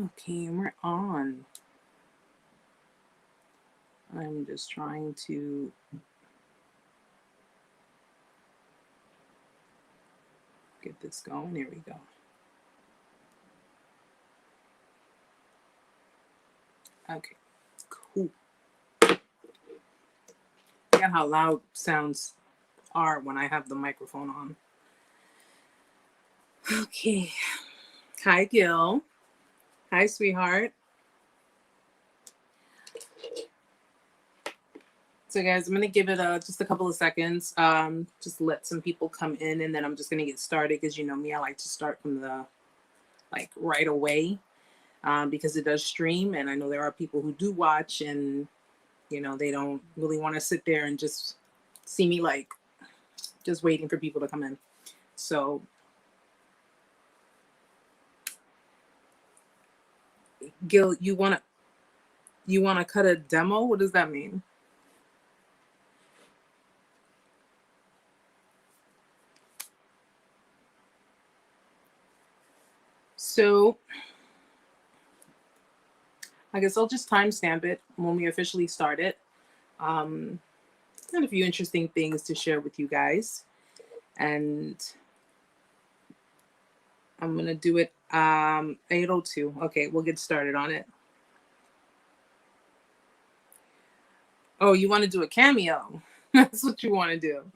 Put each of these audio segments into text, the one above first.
Okay, and we're on. I'm just trying to get this going. There we go. Okay, cool. Forget how loud sounds are when I have the microphone on. Okay. Hi, Gil. Hi, sweetheart. So, guys, I'm gonna give it just a couple of seconds. Just let some people come in, and then I'm just gonna get started because you know me, I like to start from the right away because it does stream, and I know there are people who do watch, and you know they don't really want to sit there and just see me just waiting for people to come in. So, Gil, you wanna cut a demo? What does that mean? So I guess I'll just timestamp it when we officially start it. Um, Got a few interesting things to share with you guys, and I'm gonna do it 8:02. Okay, we'll get started on it. Oh, you want to do a cameo? That's what you want to do.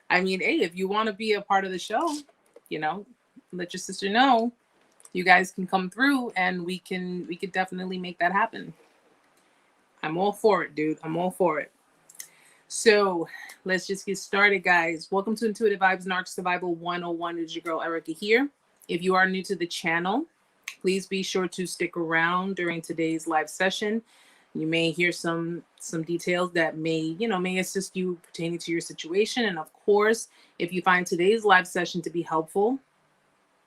I mean, hey, if you want to be a part of the show, you know, let your sister know. You guys can come through, and we could definitely make that happen. I'm all for it, dude. I'm all for it. So let's just get started, guys. Welcome to Intuitive Vibes Narc Survival 101. It's your girl Erica here. If you are new to the channel, please be sure to stick around during today's live session. You may hear some details that may assist you pertaining to your situation. And of course, if you find today's live session to be helpful,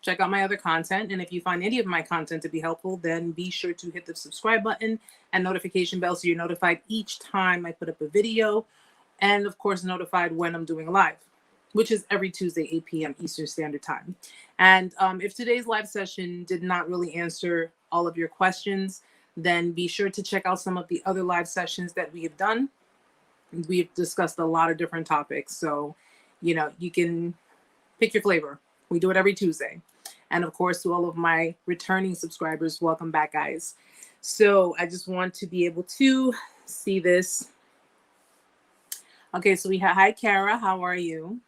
check out my other content. And if you find any of my content to be helpful, then be sure to hit the subscribe button and notification bell so you're notified each time I put up a video. And of course, notified when I'm doing a live, which is every Tuesday, 8 p.m. Eastern Standard Time. And if today's live session did not really answer all of your questions, then be sure to check out some of the other live sessions that we have done. We've discussed a lot of different topics. So, you can pick your flavor. We do it every Tuesday. And of course, to all of my returning subscribers, welcome back, guys. So I just want to be able to see this. Okay, so we have, hi, Kara, how are you?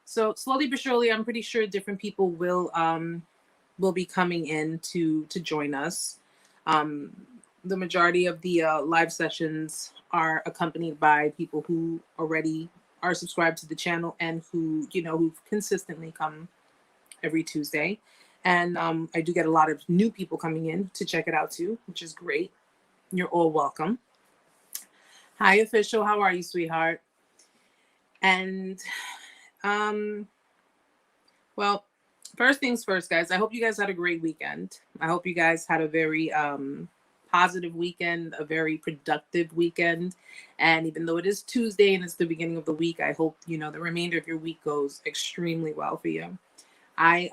So slowly but surely, I'm pretty sure different people will be coming in to join us. The majority of the live sessions are accompanied by people who already are subscribed to the channel and who've consistently come every Tuesday. And I do get a lot of new people coming in to check it out too, which is great. You're all welcome. Hi, Official. How are you, sweetheart? And, well, first things first, guys. I hope you guys had a great weekend. I hope you guys had a very positive weekend, a very productive weekend. And even though it is Tuesday and it's the beginning of the week, I hope, the remainder of your week goes extremely well for you. I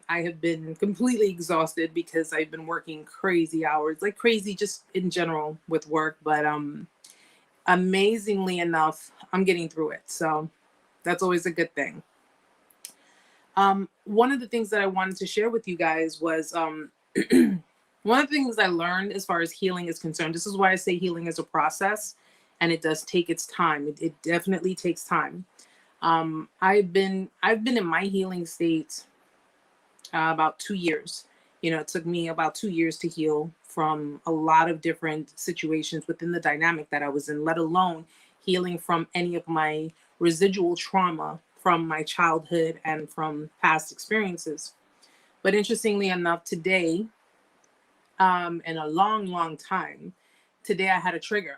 have been completely exhausted because I've been working crazy hours, like crazy just in general with work, but amazingly enough, I'm getting through it. So that's always a good thing. One of the things that I wanted to share with you guys was one of the things I learned as far as healing is concerned. This is why I say healing is a process, and it does take its time. It definitely takes time. I've been in my healing state about 2 years. It took me about 2 years to heal from a lot of different situations within the dynamic that I was in, let alone healing from any of my residual trauma from my childhood and from past experiences. But interestingly enough, today, in a long, long time, today I had a trigger.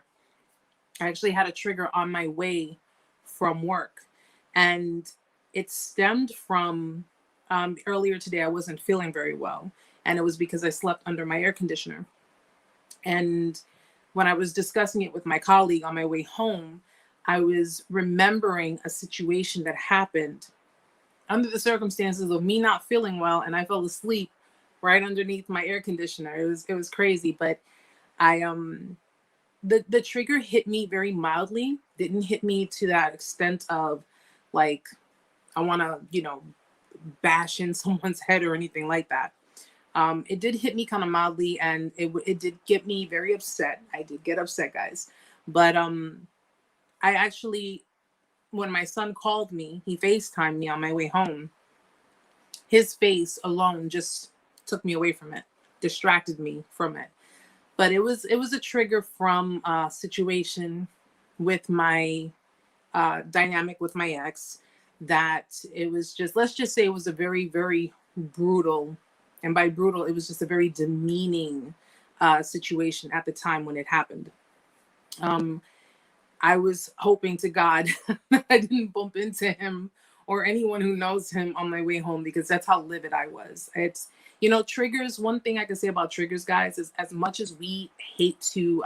I actually had a trigger on my way from work. And it stemmed from earlier today, I wasn't feeling very well. And it was because I slept under my air conditioner. And when I was discussing it with my colleague on my way home, I was remembering a situation that happened under the circumstances of me not feeling well. And I fell asleep right underneath my air conditioner. It was crazy, but I the trigger hit me very mildly. Didn't hit me to that extent of like I want to, bash in someone's head or anything like that. It did hit me kind of mildly, and it did get me very upset. I did get upset, guys. But I actually, when my son called me, he FaceTimed me on my way home. His face alone just took me away from it, distracted me from it. But it was a trigger from a situation with my dynamic with my ex, that it was just, let's just say it was a very, very brutal, and by brutal, it was just a very demeaning situation at the time when it happened. Um, I was hoping to God that I didn't bump into him or anyone who knows him on my way home, because that's how livid I was. It's, triggers. One thing I can say about triggers, guys, is as much as we hate to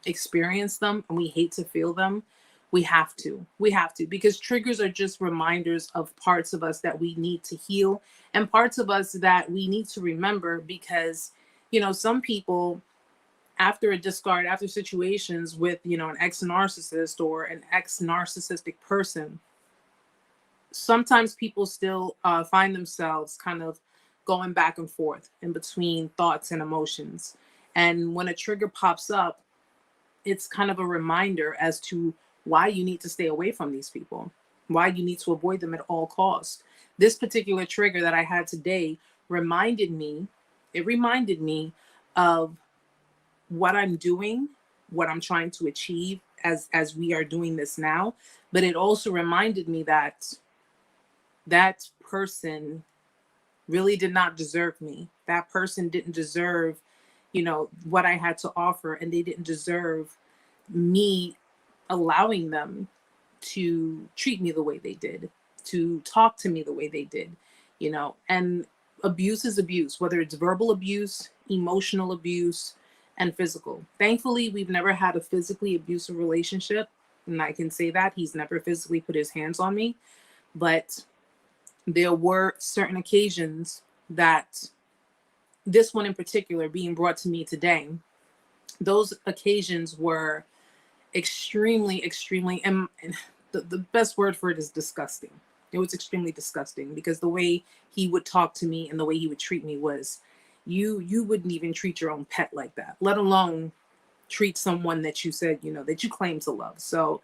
experience them and we hate to feel them, we have to. We have to, because triggers are just reminders of parts of us that we need to heal and parts of us that we need to remember, because, some people, after a discard, after situations with, an ex-narcissist or an ex-narcissistic person, sometimes people still find themselves kind of going back and forth in between thoughts and emotions. And when a trigger pops up, it's kind of a reminder as to why you need to stay away from these people, why you need to avoid them at all costs. This particular trigger that I had today reminded me of what I'm doing, what I'm trying to achieve as we are doing this now. But it also reminded me that that person really did not deserve me. That person didn't deserve, what I had to offer, and they didn't deserve me allowing them to treat me the way they did, to talk to me the way they did, and abuse is abuse, whether it's verbal abuse, emotional abuse, and physical. Thankfully, we've never had a physically abusive relationship. And I can say that he's never physically put his hands on me, but there were certain occasions that, this one in particular being brought to me today, those occasions were extremely, extremely, and the best word for it is disgusting. It was extremely disgusting, because the way he would talk to me and the way he would treat me was, you wouldn't even treat your own pet like that, let alone treat someone that you said, that you claim to love. So,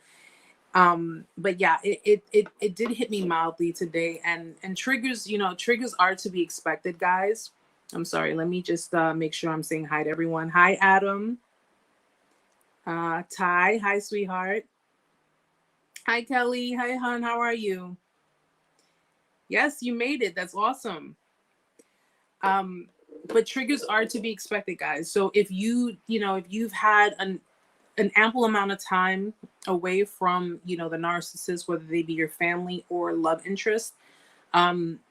but yeah, it did hit me mildly today, and triggers, triggers are to be expected, guys. I'm sorry. Let me just make sure I'm saying hi to everyone. Hi, Adam. Ty. Hi, sweetheart. Hi, Kelly. Hi, hon. How are you? Yes, you made it. That's awesome. But triggers are to be expected, guys. So if if you've had an ample amount of time away from, the narcissist, whether they be your family or love interest,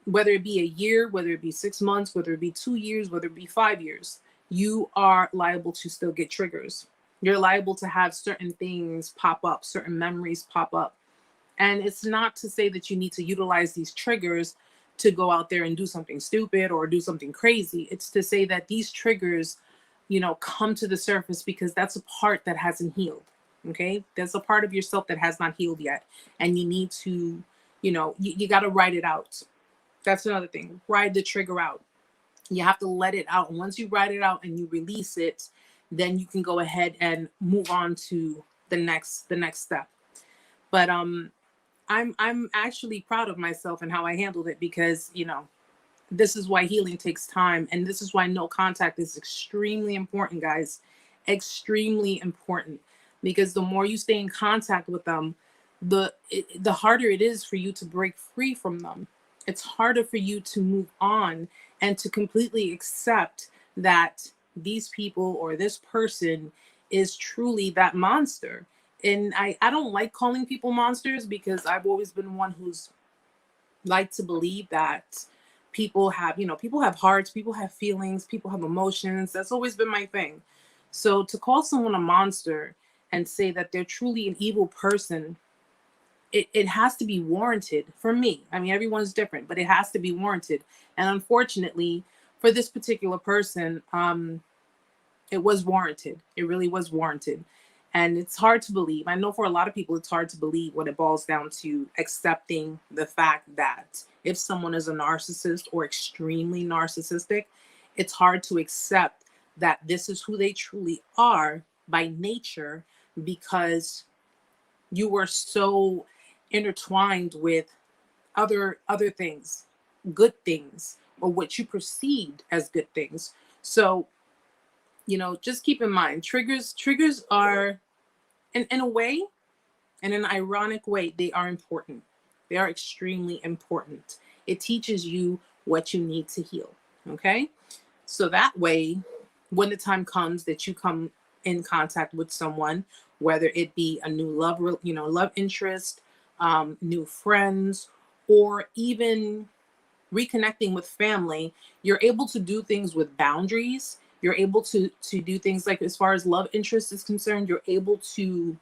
whether it be a year, whether it be 6 months, whether it be 2 years, whether it be 5 years, you are liable to still get triggers. You're liable to have certain things pop up, certain memories pop up. And it's not to say that you need to utilize these triggers to go out there and do something stupid or do something crazy. It's to say that these triggers, come to the surface because that's a part that hasn't healed. Okay. There's a part of yourself that has not healed yet. And you need to, you got to write it out. That's another thing. Write the trigger out. You have to let it out. And once you write it out and you release it, then you can go ahead and move on to the next step. But I'm actually proud of myself and how I handled it, because this is why healing takes time, and this is why no contact is extremely important, guys. Extremely important, because the more you stay in contact with them, the harder it is for you to break free from them. It's harder for you to move on and to completely accept that these people or this person is truly that monster. And I don't like calling people monsters, because I've always been one who's liked to believe that people have hearts, people have feelings, people have emotions. That's always been my thing. So to call someone a monster and say that they're truly an evil person, it has to be warranted for me. I mean, everyone's different, but it has to be warranted. And unfortunately, for this particular person, it was warranted. It really was warranted. And it's hard to believe. I know for a lot of people, it's hard to believe when it boils down to accepting the fact that if someone is a narcissist or extremely narcissistic, it's hard to accept that this is who they truly are by nature, because you were so intertwined with other things, good things, or what you perceived as good things. So, just keep in mind, triggers are, in a way, in an ironic way, they are important. They are extremely important. It teaches you what you need to heal. Okay. So that way, when the time comes that you come in contact with someone, whether it be a new love interest, new friends, or even reconnecting with family, you're able to do things with boundaries. You're able to do things like, as far as love interest is concerned, you're able to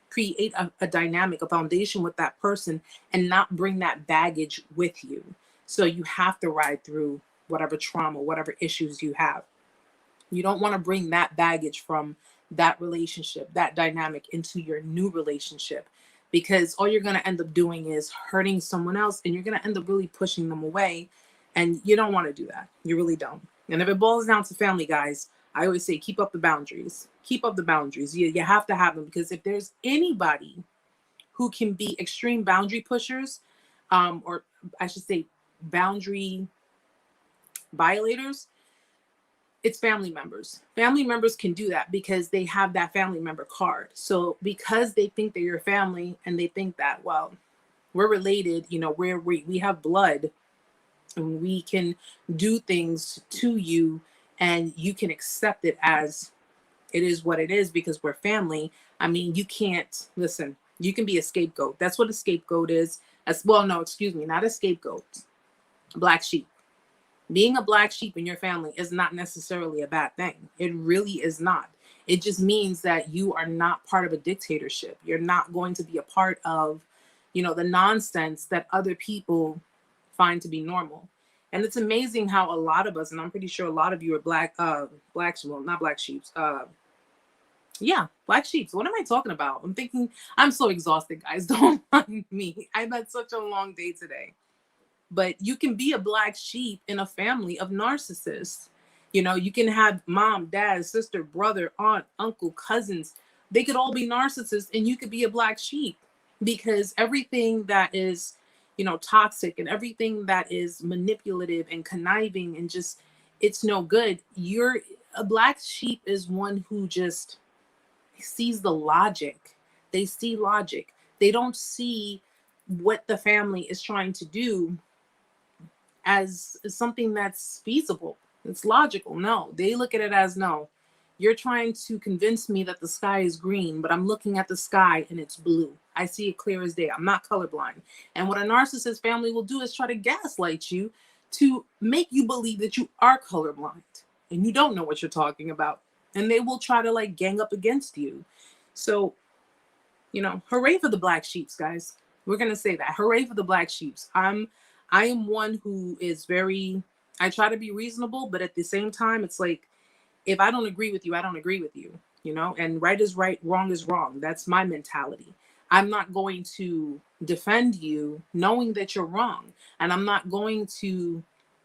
create a dynamic, a foundation with that person, and not bring that baggage with you. So you have to ride through whatever trauma, whatever issues you have. You don't want to bring that baggage from that relationship, that dynamic, into your new relationship, because all you're going to end up doing is hurting someone else, and you're going to end up really pushing them away. And you don't want to do that. You really don't. And if it boils down to family, guys, I always say, keep up the boundaries. Keep up the boundaries. You have to have them, because if there's anybody who can be extreme boundary pushers, or I should say boundary violators, it's family members. Family members can do that because they have that family member card. So because they think they're your family, and they think that, well, we're related, we have blood, and we can do things to you, and you can accept it as it is what it is because we're family. I mean, you can't listen. You can be a scapegoat. That's what a scapegoat is. No, excuse me, not a scapegoat. A black sheep. Being a black sheep in your family is not necessarily a bad thing. It really is not. It just means that you are not part of a dictatorship. You're not going to be a part of, the nonsense that other people find to be normal. And it's amazing how a lot of us, and I'm pretty sure a lot of you are not black sheeps. Black sheeps. What am I talking about? I'm so exhausted, guys. Don't mind me. I've had such a long day today. But you can be a black sheep in a family of narcissists. You can have mom, dad, sister, brother, aunt, uncle, cousins. They could all be narcissists, and you could be a black sheep, because everything that is, toxic, and everything that is manipulative and conniving and just, it's no good. A black sheep is one who just sees the logic. They see logic. They don't see what the family is trying to do as something that's feasible. It's logical. No, they look at it as, no, you're trying to convince me that the sky is green, but I'm looking at the sky and it's blue. I see it clear as day. I'm not colorblind. And what a narcissist family will do is try to gaslight you to make you believe that you are colorblind and you don't know what you're talking about. And they will try to gang up against you. So, hooray for the black sheeps, guys. We're going to say that. Hooray for the black sheeps. I am one who is I try to be reasonable, but at the same time, it's like, if I don't agree with you, I don't agree with you, and right is right, wrong is wrong. That's my mentality. I'm not going to defend you knowing that you're wrong. And I'm not going to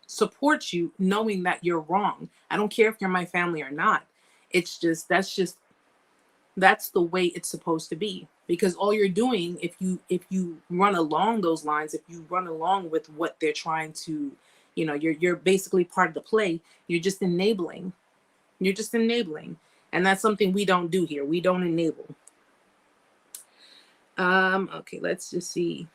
support you knowing that you're wrong. I don't care if you're my family or not. It's just, that's the way it's supposed to be. Because all you're doing, if you run along those lines, if you run along with what they're trying to, you're basically part of the play. You're just enabling. And that's something we don't do here. We don't enable. Okay, let's just see.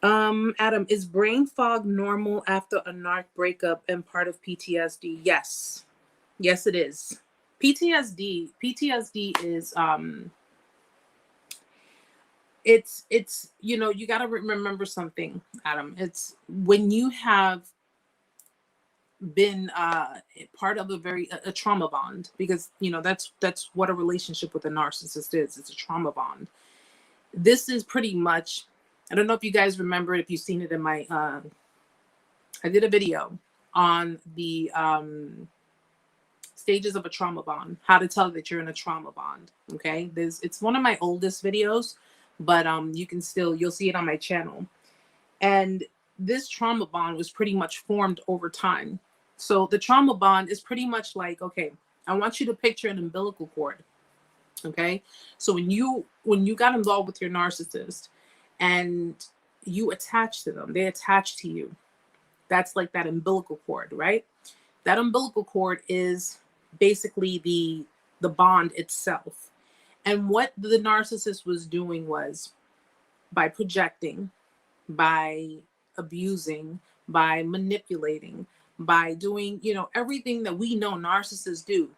Adam, is brain fog normal after a narc breakup and part of PTSD? Yes, it is. PTSD is it's you got to remember something, Adam. It's when you have been part of a trauma bond, because that's what a relationship with a narcissist is. It's a trauma bond. This is pretty much I don't know if you guys remember, if you've seen it in my, I did a video on the stages of a trauma bond, how to tell that you're in a trauma bond. Okay. It's one of my oldest videos, but you can still, you'll see it on my channel. And this trauma bond was pretty much formed over time. So the trauma bond is pretty much like, okay, I want you to picture an umbilical cord. Okay. So when you got involved with your narcissist and you attach to them, they attach to you. That's like that umbilical cord, right? That umbilical cord is basically the bond itself. And what the narcissist was doing was, by projecting, by abusing, by manipulating, by doing, everything that we know narcissists do,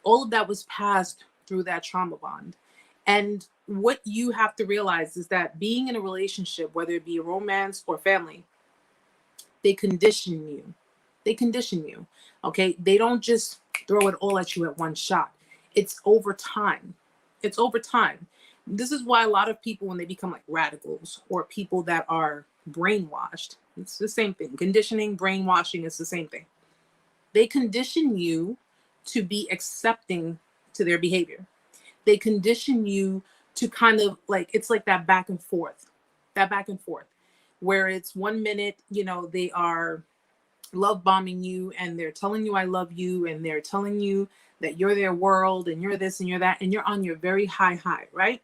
all of that was passed through that trauma bond. And what you have to realize is that being in a relationship, whether it be a romance or family, they condition you. They condition you. Okay. They don't just throw it all at you at one shot. It's over time. It's over time. This is why a lot of people, when they become like radicals or people that are brainwashed, it's the same thing. Conditioning, brainwashing is the same thing. They condition you to be accepting to their behavior. They condition you to kind of like, it's like that back and forth, where it's 1 minute, they are love bombing you and they're telling you I love you and they're telling you that you're their world and you're this and you're that and you're on your very high, right?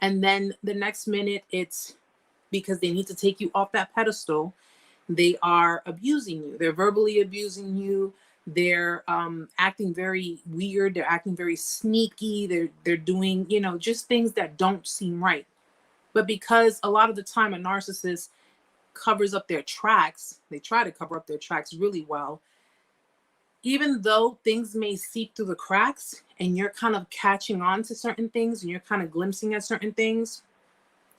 And then the next minute, it's because they need to take you off that pedestal. They are abusing you. They're verbally abusing you. They're acting very weird. They're acting very sneaky. They're doing, just things that don't seem right. But because a lot of the time a narcissist covers up their tracks, they try to cover up their tracks really well. Even though things may seep through the cracks and you're kind of catching on to certain things and you're kind of glimpsing at certain things,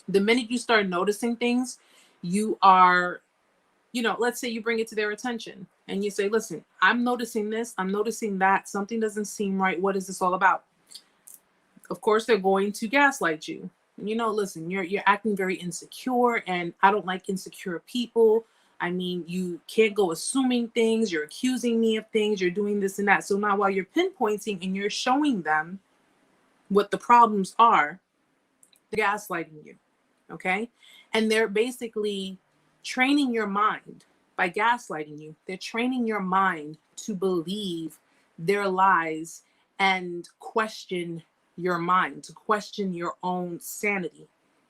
the minute you start noticing things, you are, let's say you bring it to their attention and you say, listen, I'm noticing this, I'm noticing that, something doesn't seem right. What is this all about? Of course, they're going to gaslight you. Listen, you're acting very insecure and I don't like insecure people. I mean, you can't go assuming things. You're accusing me of things. You're doing this and that. So now while you're pinpointing and you're showing them what the problems are, they're gaslighting you. Okay. And they're basically training your mind by gaslighting you. They're training your mind to believe their lies and question your mind, to question your own sanity.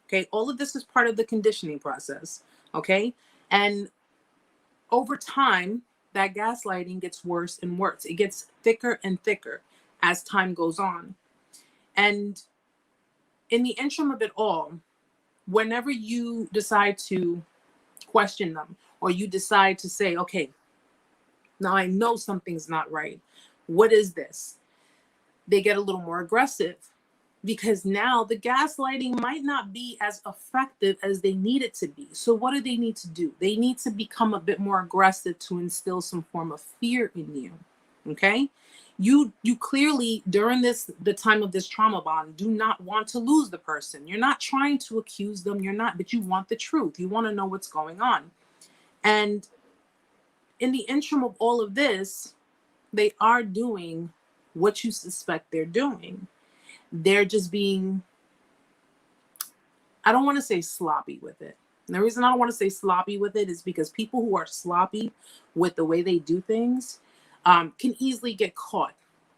Okay. All of this is part of the conditioning process. Okay. And over time, that gaslighting gets worse and worse. It gets thicker and thicker as time goes on. And in the interim of it all, whenever you decide to question them or you decide to say, okay, now I know something's not right. What is this? They get a little more aggressive because now the gaslighting might not be as effective as they need it to be. So what do they need to do? They need to become a bit more aggressive to instill some form of fear in you. Okay? You clearly, during the time of this trauma bond, do not want to lose the person. You're not trying to accuse them. But you want the truth. You want to know what's going on. And in the interim of all of this, they are doing what you suspect they're doing. They're just being, I don't want to say sloppy with it. And the reason I don't want to say sloppy with it is because people who are sloppy with the way they do things can easily get caught.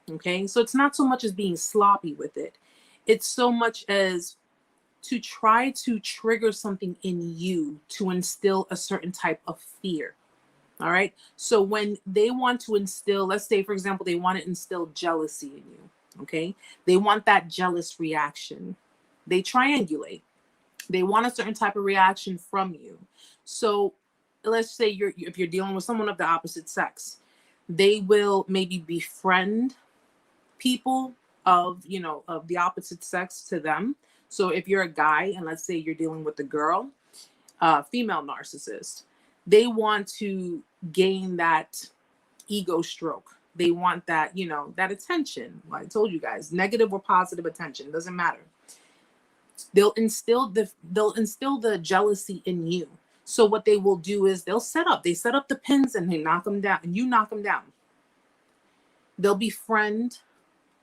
Okay. So it's not so much as being sloppy with it. It's so much as to try to trigger something in you to instill a certain type of fear. All right. So when they want to instill, let's say, for example, they want to instill jealousy in you. Okay. They want that jealous reaction. They triangulate. They want a certain type of reaction from you. So let's say if you're dealing with someone of the opposite sex, they will maybe befriend people of the opposite sex to them. So if you're a guy and let's say you're dealing with a girl, female narcissist, they want to gain that ego stroke. They want that, that attention. Like I told you guys, negative or positive attention, doesn't matter. they'll instill the jealousy in you. So what they will do is they set up the pins and they knock them down, and you knock them down. They'll befriend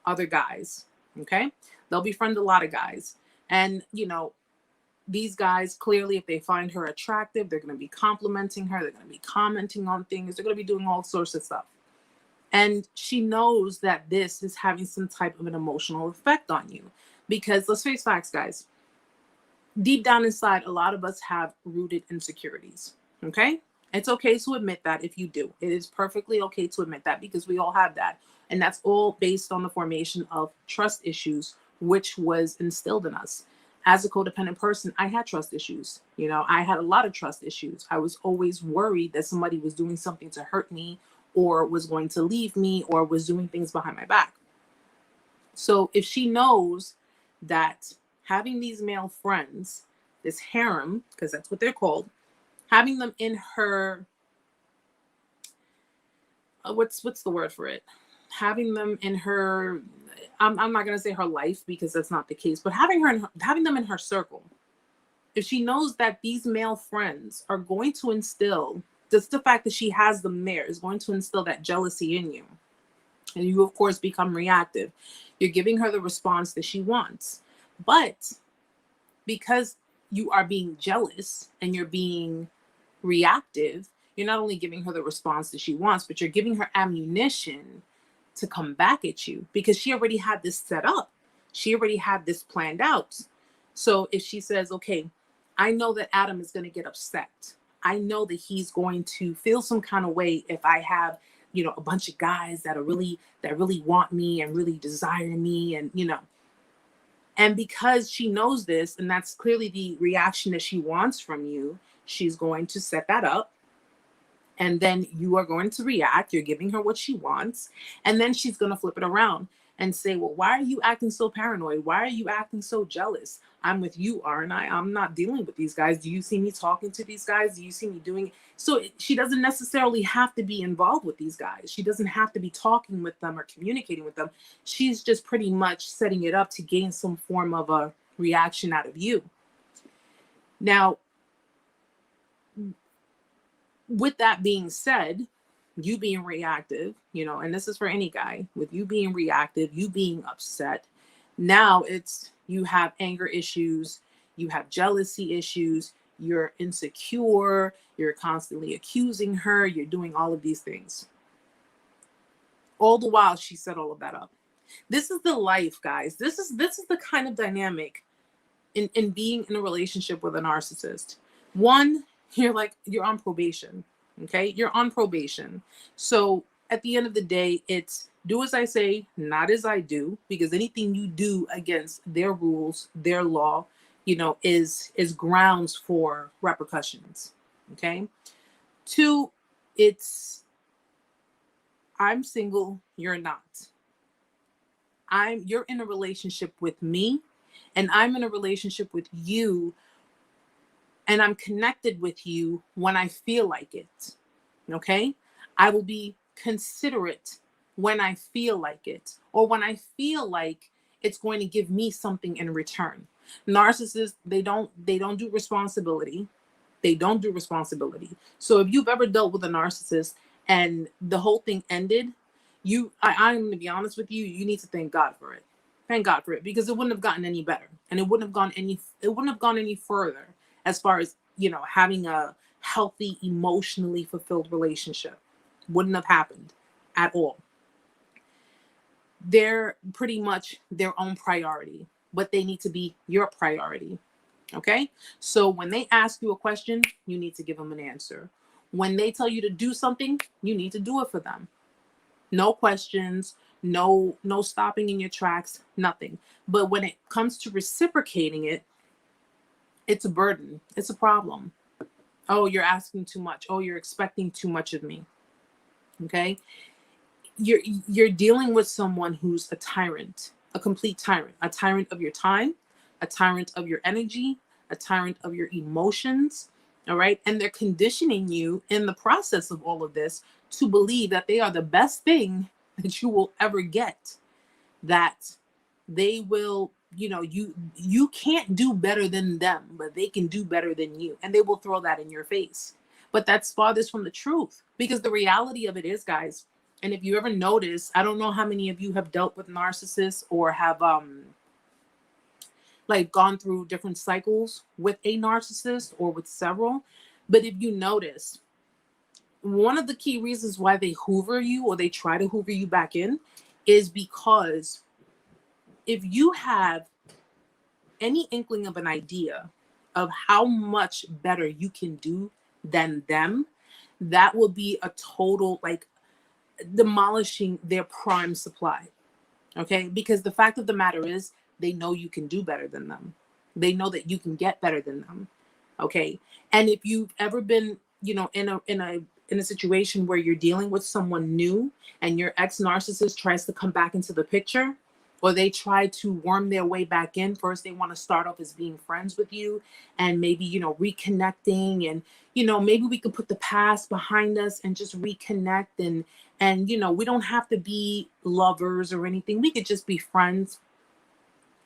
other guys. Okay. They'll befriend a lot of guys. And, these guys, clearly, if they find her attractive, they're going to be complimenting her. They're going to be commenting on things. They're going to be doing all sorts of stuff. And she knows that this is having some type of an emotional effect on you. Because let's face facts, guys. Deep down inside, a lot of us have rooted insecurities. Okay? It's okay to admit that if you do. It is perfectly okay to admit that, because we all have that. And that's all based on the formation of trust issues, which was instilled in us. As a codependent person, I had trust issues. I had a lot of trust issues. I was always worried that somebody was doing something to hurt me, or was going to leave me, or was doing things behind my back. So if she knows that having these male friends, this harem, because that's what they're called, having them in her, what's the word for it? Having them in her, I'm not going to say her life, because that's not the case, but having them in her circle. If she knows that these male friends are going to instill, just the fact that she has them there is going to instill that jealousy in you. And you, of course, become reactive. You're giving her the response that she wants. But because you are being jealous and you're being reactive, you're not only giving her the response that she wants, but you're giving her ammunition to come back at you, because she already had this set up. She already had this planned out. So if she says, okay, I know that Adam is going to get upset. I know that he's going to feel some kind of way if I have, a bunch of guys that really want me and really desire me, and, and because she knows this, and that's clearly the reaction that she wants from you, she's going to set that up. And then you are going to react. You're giving her what she wants. And then she's going to flip it around and say, well, why are you acting so paranoid? Why are you acting so jealous? I'm with you, aren't I? I'm not dealing with these guys. Do you see me talking to these guys? Do you see me doing it? So she doesn't necessarily have to be involved with these guys. She doesn't have to be talking with them or communicating with them. She's just pretty much setting it up to gain some form of a reaction out of you. Now, with that being said, you being reactive, and this is for any guy, with you being reactive, you being upset, now it's, you have anger issues, you have jealousy issues, you're insecure, you're constantly accusing her, you're doing all of these things. All the while she set all of that up. This is the life, guys. This is the kind of dynamic in being in a relationship with a narcissist. One, you're on probation. Okay. You're on probation. So at the end of the day, it's do as I say, not as I do, because anything you do against their rules, their law, is grounds for repercussions. Okay. Two, it's, I'm single, you're not. You're in a relationship with me, and I'm in a relationship with you, and I'm connected with you when I feel like it. Okay? I will be considerate when I feel like it, or when I feel like it's going to give me something in return. Narcissists, they don't do responsibility. They don't do responsibility. So if you've ever dealt with a narcissist and the whole thing ended, I'm going to be honest with you, you need to thank God for it. Thank God for it, because it wouldn't have gotten any better, and it wouldn't have gone any further as far as, having a healthy, emotionally fulfilled relationship. Wouldn't have happened at all. They're pretty much their own priority, but they need to be your priority. Okay? So when they ask you a question, you need to give them an answer. When they tell you to do something, you need to do it for them. No questions, no stopping in your tracks, nothing. But when it comes to reciprocating it, it's a burden. It's a problem. Oh, you're asking too much. Oh, you're expecting too much of me. Okay? You're dealing with someone who's a tyrant, a complete tyrant, a tyrant of your time, a tyrant of your energy, a tyrant of your emotions. All right? And they're conditioning you in the process of all of this to believe that they are the best thing that you will ever get, that they will you can't do better than them, but they can do better than you, and they will throw that in your face. But that's farthest from the truth, because the reality of it is, guys, and if you ever notice, I don't know how many of you have dealt with narcissists or have like gone through different cycles with a narcissist or with several, but if you notice, one of the key reasons why they hoover you or they try to hoover you back in is because if you have any inkling of an idea of how much better you can do than them, that will be a total, like, demolishing their prime supply. Okay, because the fact of the matter is, they know you can do better than them. They know that you can get better than them. Okay, and if you've ever been, in a situation where you're dealing with someone new and your ex narcissist tries to come back into the picture, or they try to worm their way back in, first they want to start off as being friends with you and maybe, reconnecting, and, maybe we could put the past behind us and just reconnect, and we don't have to be lovers or anything. We could just be friends.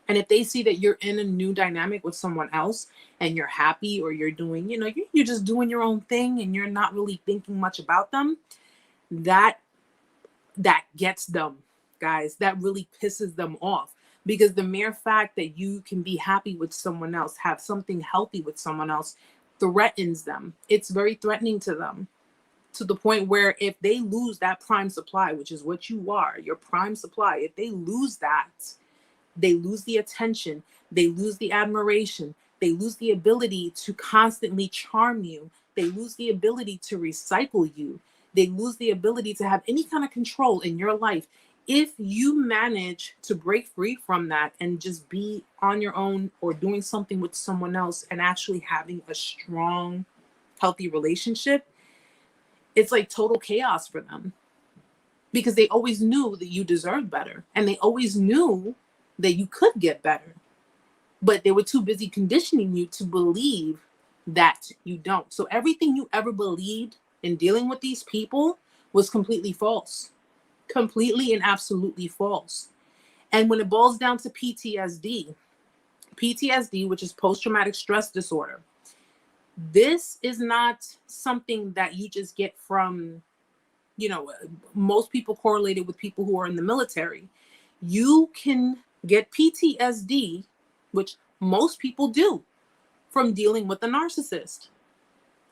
And if they see that you're in a new dynamic with someone else and you're happy, or you're doing, you're just doing your own thing and you're not really thinking much about them, that gets them, guys. That really pisses them off, because the mere fact that you can be happy with someone else, have something healthy with someone else, threatens them. It's very threatening to them, to the point where if they lose that prime supply, which is what you are, your prime supply, if they lose that, they lose the attention, they lose the admiration, they lose the ability to constantly charm you, they lose the ability to recycle you, they lose the ability to have any kind of control in your life. If you manage to break free from that and just be on your own or doing something with someone else and actually having a strong, healthy relationship, it's like total chaos for them, because they always knew that you deserved better, and they always knew that you could get better, but they were too busy conditioning you to believe that you don't. So everything you ever believed in dealing with these people was completely false, completely and absolutely false. And when it boils down to PTSD, which is post-traumatic stress disorder, this is not something that you just get from, most people correlate it with people who are in the military. You can get PTSD, which most people do, from dealing with a narcissist.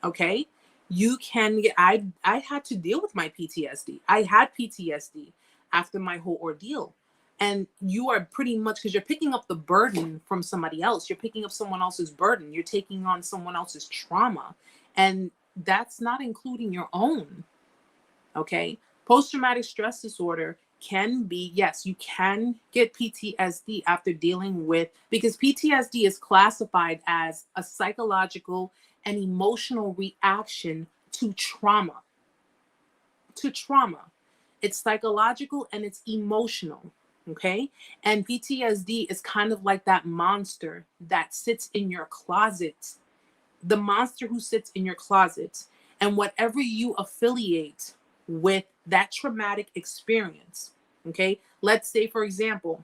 Okay, you can get, I had to deal with my PTSD. I had PTSD after my whole ordeal. And you are pretty much, because you're picking up the burden from somebody else. You're picking up someone else's burden. You're taking on someone else's trauma. And that's not including your own. Okay, post-traumatic stress disorder can be, yes, you can get PTSD after dealing with, because PTSD is classified as a psychological and emotional reaction to trauma. It's psychological and it's emotional. Okay, and PTSD is kind of like that monster that sits in your closet, the monster who sits in your closet, and whatever you affiliate with that traumatic experience. Okay, let's say, for example,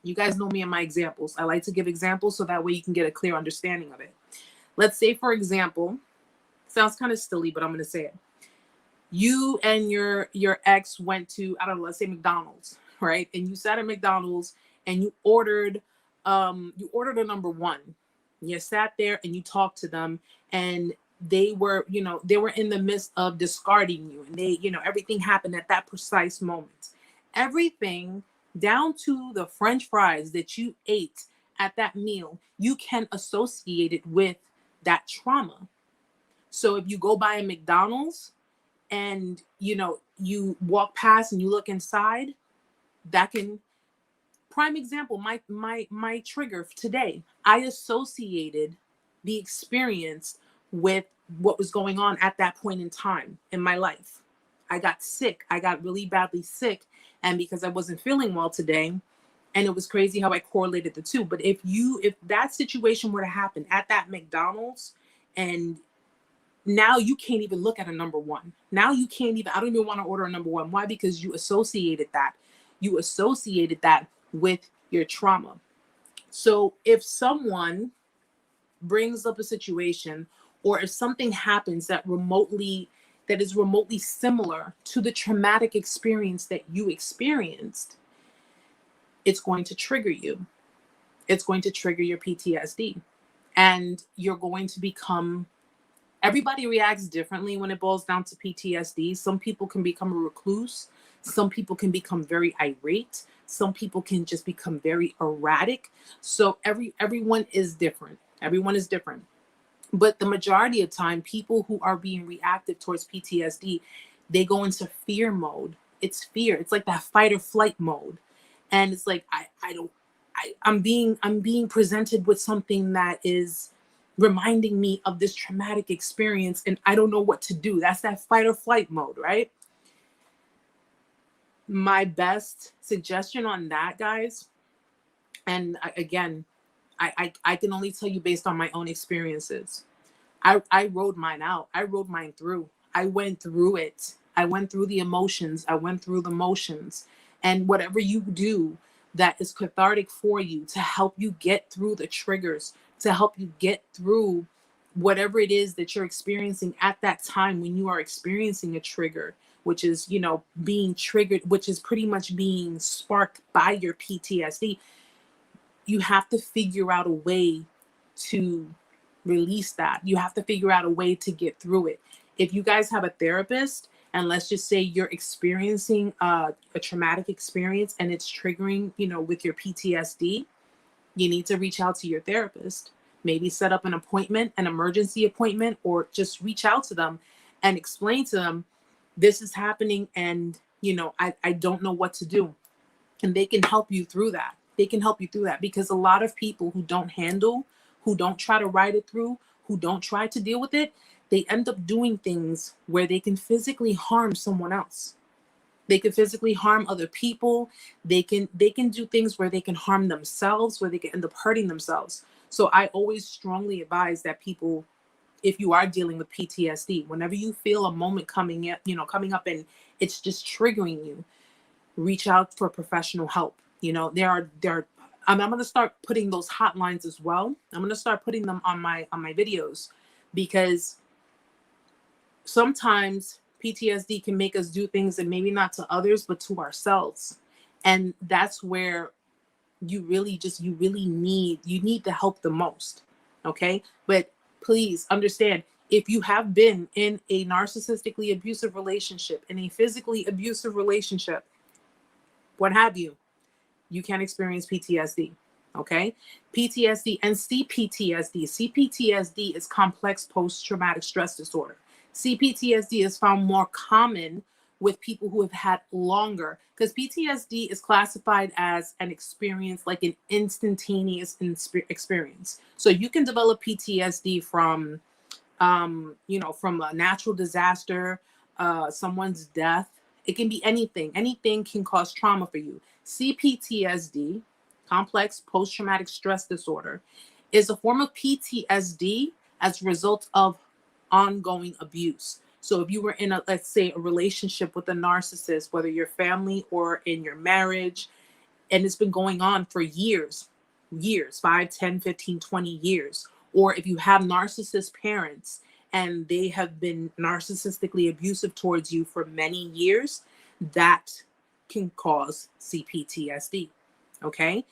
you guys know me and my examples. I like to give examples so that way you can get a clear understanding of it. Let's say, for example, sounds kind of silly, but I'm going to say it. You and your ex went to, I don't know, let's say McDonald's, right? And you sat at McDonald's and you ordered a number one. You sat there and you talked to them, and they were in the midst of discarding you, and they, everything happened at that precise moment. Everything down to the French fries that you ate at that meal, you can associate it with that trauma. So if you go by a McDonald's and, you walk past and you look inside, that can, prime example, my trigger today, I associated the experience with what was going on at that point in time in my life. I got sick. I got really badly sick. And because I wasn't feeling well today, and it was crazy how I correlated the two. But if that situation were to happen at that McDonald's, and now you can't even look at a number one. Now you can't even, I don't even want to order a number one. Why? Because you associated that. You associated that with your trauma. So if someone brings up a situation, or if something happens that is remotely similar to the traumatic experience that you experienced, it's going to trigger you. It's going to trigger your PTSD. And you're going to become, everybody reacts differently when it boils down to PTSD. Some people can become a recluse. Some people can become very irate. Some people can just become very erratic. So everyone is different. Everyone is different. But the majority of time, people who are being reactive towards PTSD, they go into fear mode. It's fear. It's like that fight or flight mode. And it's like, I'm being presented with something that is reminding me of this traumatic experience, and I don't know what to do. That's that fight or flight mode, right? My best suggestion on that, guys, and again, I can only tell you based on my own experiences. I rode mine out. I rode mine through. I went through it. I went through the emotions. I went through the motions. And whatever you do that is cathartic for you to help you get through the triggers, to help you get through whatever it is that you're experiencing at that time when you are experiencing a trigger, which is, being triggered, which is pretty much being sparked by your PTSD. You have to figure out a way to release that. You have to figure out a way to get through it. If you guys have a therapist, and let's just say you're experiencing a traumatic experience and it's triggering, with your PTSD, you need to reach out to your therapist. Maybe set up an appointment, an emergency appointment, or just reach out to them and explain to them, this is happening and, I don't know what to do. And they can help you through that. They can help you through that, because a lot of people who don't handle, who don't try to ride it through, who don't try to deal with it, they end up doing things where they can physically harm someone else. They can physically harm other people. They can do things where they can harm themselves, where they can end up hurting themselves. So I always strongly advise that people, if you are dealing with PTSD, whenever you feel a moment coming up and it's just triggering you, reach out for professional help. I'm going to start putting those hotlines as well. I'm going to start putting them on my videos, because sometimes PTSD can make us do things that maybe not to others, but to ourselves. And that's where you need the help the most. Okay. But please understand, if you have been in a narcissistically abusive relationship, in a physically abusive relationship, what have you, you can experience PTSD. Okay. PTSD and CPTSD. CPTSD is complex post-traumatic stress disorder. CPTSD is found more common with people who have had longer, because PTSD is classified as an experience, like an instantaneous experience. So you can develop PTSD from, from a natural disaster, someone's death. It can be anything. Anything can cause trauma for you. CPTSD, complex post-traumatic stress disorder, is a form of PTSD as a result of ongoing abuse. So if you were in let's say, a relationship with a narcissist, whether your family or in your marriage, and it's been going on for years, 5, 10, 15, 20 years, or if you have narcissist parents and they have been narcissistically abusive towards you for many years, that can cause CPTSD. Okay.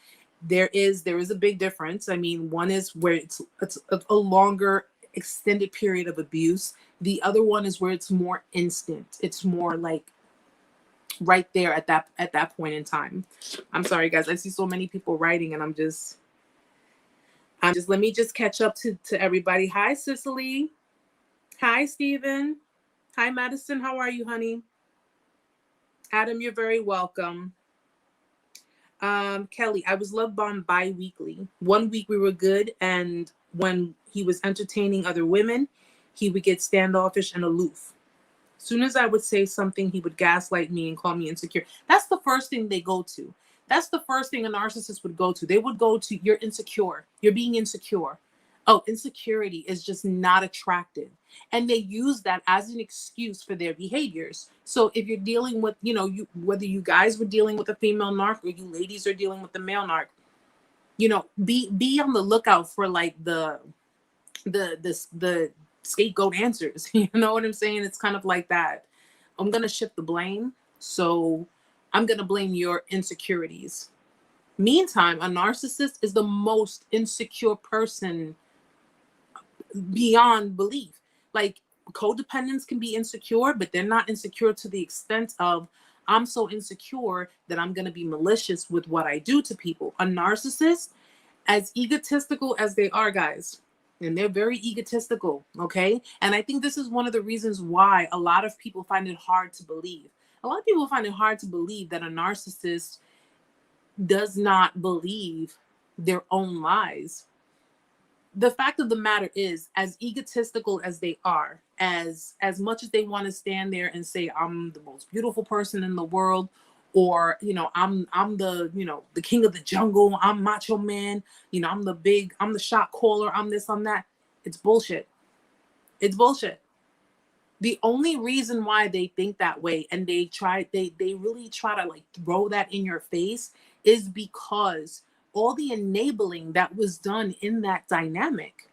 There is a big difference. I mean, one is where it's a longer extended period of abuse. The other one is where it's more instant. It's more like right there at that point in time. I'm sorry, guys. I see so many people writing, and I'm just let me just catch up to everybody. Hi, Cicely. Hi, Stephen. Hi, Madison. How are you, honey? Adam, you're very welcome. Kelly, I was love bombed bi-weekly. 1 week we were good, and when he was entertaining other women, he would get standoffish and aloof. As soon as I would say something, he would gaslight me and call me insecure. That's the first thing they go to. That's the first thing a narcissist would go to. They would go to, you're insecure. You're being insecure. Oh, insecurity is just not attractive. And they use that as an excuse for their behaviors. So if you're dealing with, whether you guys were dealing with a female narc or you ladies are dealing with the male narc, Be on the lookout for like the scapegoat answers. You know what I'm saying? It's kind of like that. I'm gonna shift the blame. So I'm gonna blame your insecurities. Meantime, a narcissist is the most insecure person beyond belief. Like, codependents can be insecure, but they're not insecure to the extent of, I'm so insecure that I'm going to be malicious with what I do to people. A narcissist, as egotistical as they are, guys, and they're very egotistical, okay? And I think this is one of the reasons why a lot of people find it hard to believe. A lot of people find it hard to believe that a narcissist does not believe their own lies. The fact of the matter is, as egotistical as they are, as much as they want to stand there and say, I'm the most beautiful person in the world, or I'm the the king of the jungle, I'm macho man, I'm the shot caller, I'm this, I'm that. It's bullshit. It's bullshit. The only reason why they think that way, and they really try to like throw that in your face, is because all the enabling that was done in that dynamic,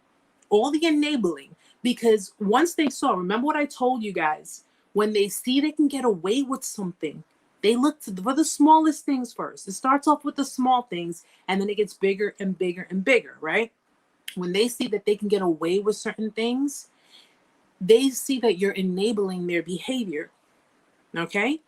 all the enabling, because once they saw, remember what I told you guys, when they see they can get away with something, they look for the smallest things first. It starts off with the small things, and then it gets bigger and bigger and bigger, right? When they see that they can get away with certain things, they see that you're enabling their behavior, okay?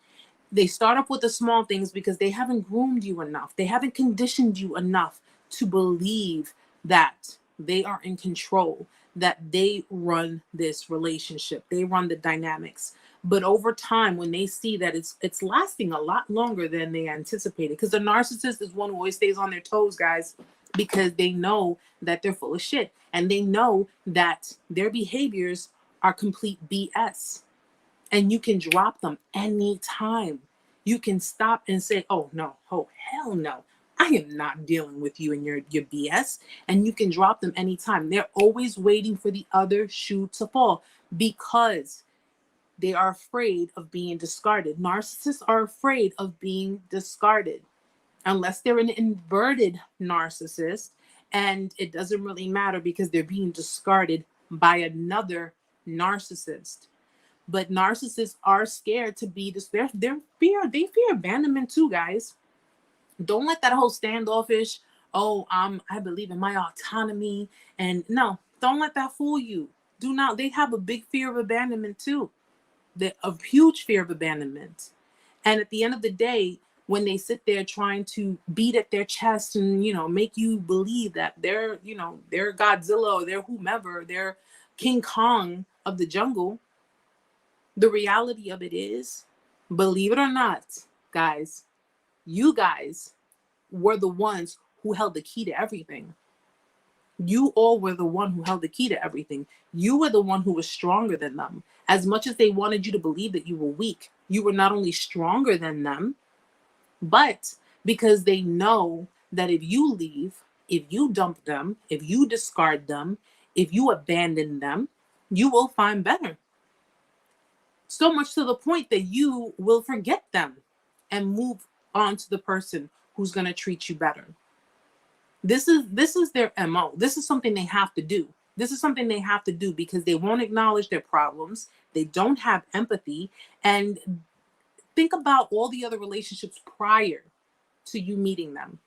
They start up with the small things because they haven't groomed you enough. They haven't conditioned you enough to believe that they are in control, that they run this relationship, they run the dynamics. But over time, when they see that it's lasting a lot longer than they anticipated, because the narcissist is one who always stays on their toes, guys, because they know that they're full of shit, and they know that their behaviors are complete BS. And you can drop them anytime. You can stop and say, oh no, oh hell no, I am not dealing with you and your BS. And you can drop them anytime. They're always waiting for the other shoe to fall because they are afraid of being discarded. Narcissists are afraid of being discarded, unless they're an inverted narcissist, and it doesn't really matter because they're being discarded by another narcissist. But narcissists are scared to be this. They fear abandonment too, guys. Don't let that whole standoffish, oh, I believe in my autonomy, and no, don't let that fool you. Do not. They have a big fear of abandonment too. A huge fear of abandonment. And at the end of the day, when they sit there trying to beat at their chest and make you believe that they're Godzilla or they're whomever, they're King Kong of the jungle, the reality of it is, believe it or not, guys, you guys were the ones who held the key to everything. You all were the one who held the key to everything. You were the one who was stronger than them. As much as they wanted you to believe that you were weak, you were not only stronger than them, but because they know that if you leave, if you dump them, if you discard them, if you abandon them, you will find better. So much to the point that you will forget them and move on to the person who's going to treat you better. This is their MO. This is something they have to do. This is something they have to do because they won't acknowledge their problems. They don't have empathy. And think about all the other relationships prior to you meeting them.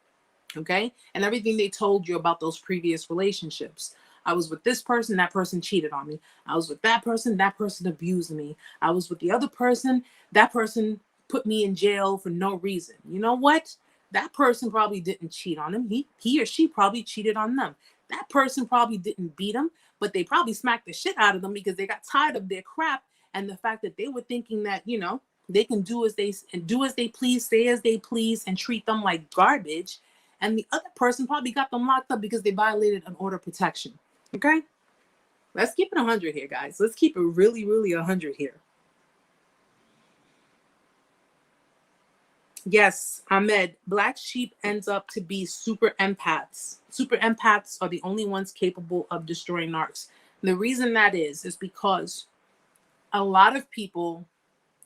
Okay? And everything they told you about those previous relationships. I was with this person, that person cheated on me. I was with that person abused me. I was with the other person, that person put me in jail for no reason. You know what? That person probably didn't cheat on him. He or she probably cheated on them. That person probably didn't beat him, but they probably smacked the shit out of them because they got tired of their crap and the fact that they were thinking that, they can do as they please, say as they please, and treat them like garbage. And the other person probably got them locked up because they violated an order of protection. Okay? Let's keep it 100 here, guys. Let's keep it really, really 100 here. Yes, Ahmed, black sheep ends up to be super empaths. Super empaths are the only ones capable of destroying narcs. The reason that is because a lot of people,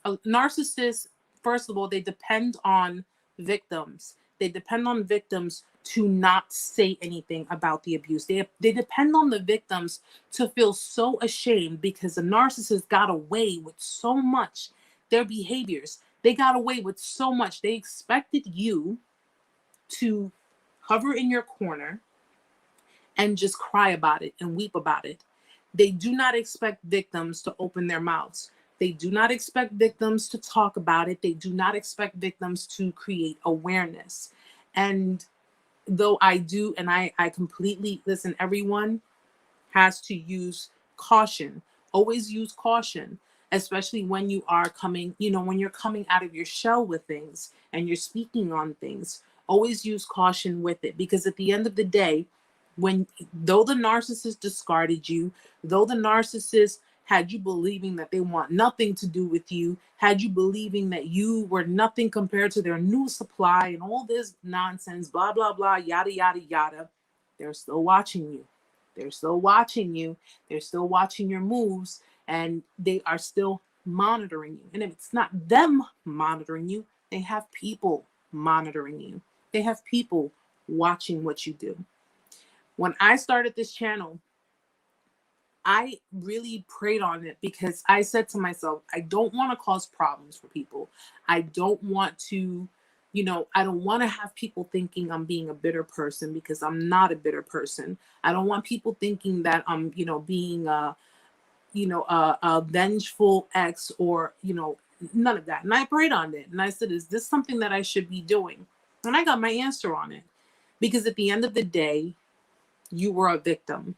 narcissists, first of all, they depend on victims. They depend on victims to not say anything about the abuse. They depend on the victims to feel so ashamed because the narcissist got away with so much. Their behaviors, they got away with so much. They expected you to hover in your corner and just cry about it and weep about it. They do not expect victims to open their mouths. They do not expect victims to talk about it. They do not expect victims to create awareness. And though I do, and I completely listen, everyone has to use caution. Always use caution, especially when you are coming, when you're coming out of your shell with things and you're speaking on things. Always use caution with it, because at the end of the day, though the narcissist discarded you, though the narcissist had you believing that they want nothing to do with you, had you believing that you were nothing compared to their new supply and all this nonsense, blah, blah, blah, yada, yada, yada, they're still watching you. They're still watching you. They're still watching your moves, and they are still monitoring you. And if it's not them monitoring you, they have people monitoring you. They have people watching what you do. When I started this channel, I really prayed on it because I said to myself, I don't want to cause problems for people. I don't want to, I don't want to have people thinking I'm being a bitter person, because I'm not a bitter person. I don't want people thinking that I'm, being a vengeful ex, or, none of that. And I prayed on it. And I said, is this something that I should be doing? And I got my answer on it. Because at the end of the day, you were a victim,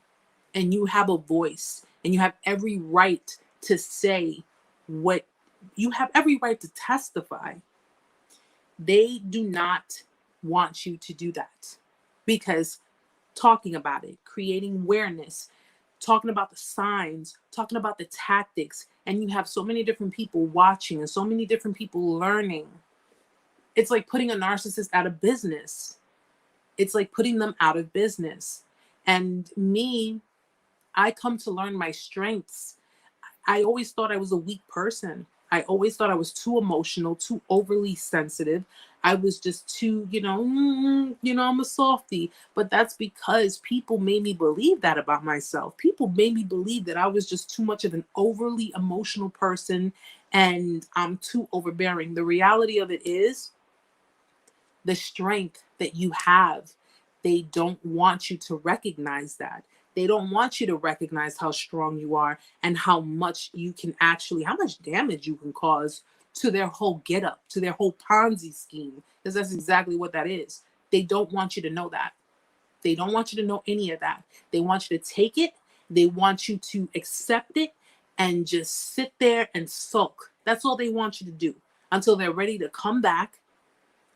and you have a voice, and you have every right to say what you have, every right to testify. They do not want you to do that, because talking about it, creating awareness, talking about the signs, talking about the tactics, and you have so many different people watching and so many different people learning. It's like putting a narcissist out of business. It's like putting them out of business. And me, I come to learn my strengths. I always thought I was a weak person. I always thought I was too emotional, too overly sensitive. I was just too, I'm a softie. But that's because people made me believe that about myself. People made me believe that I was just too much of an overly emotional person, and I'm too overbearing. The reality of it is, the strength that you have, they don't want you to recognize that. They don't want you to recognize how strong you are and how much damage you can cause to their whole getup, to their whole Ponzi scheme, because that's exactly what that is. They don't want you to know that. They don't want you to know any of that. They want you to take it. They want you to accept it and just sit there and sulk. That's all they want you to do until they're ready to come back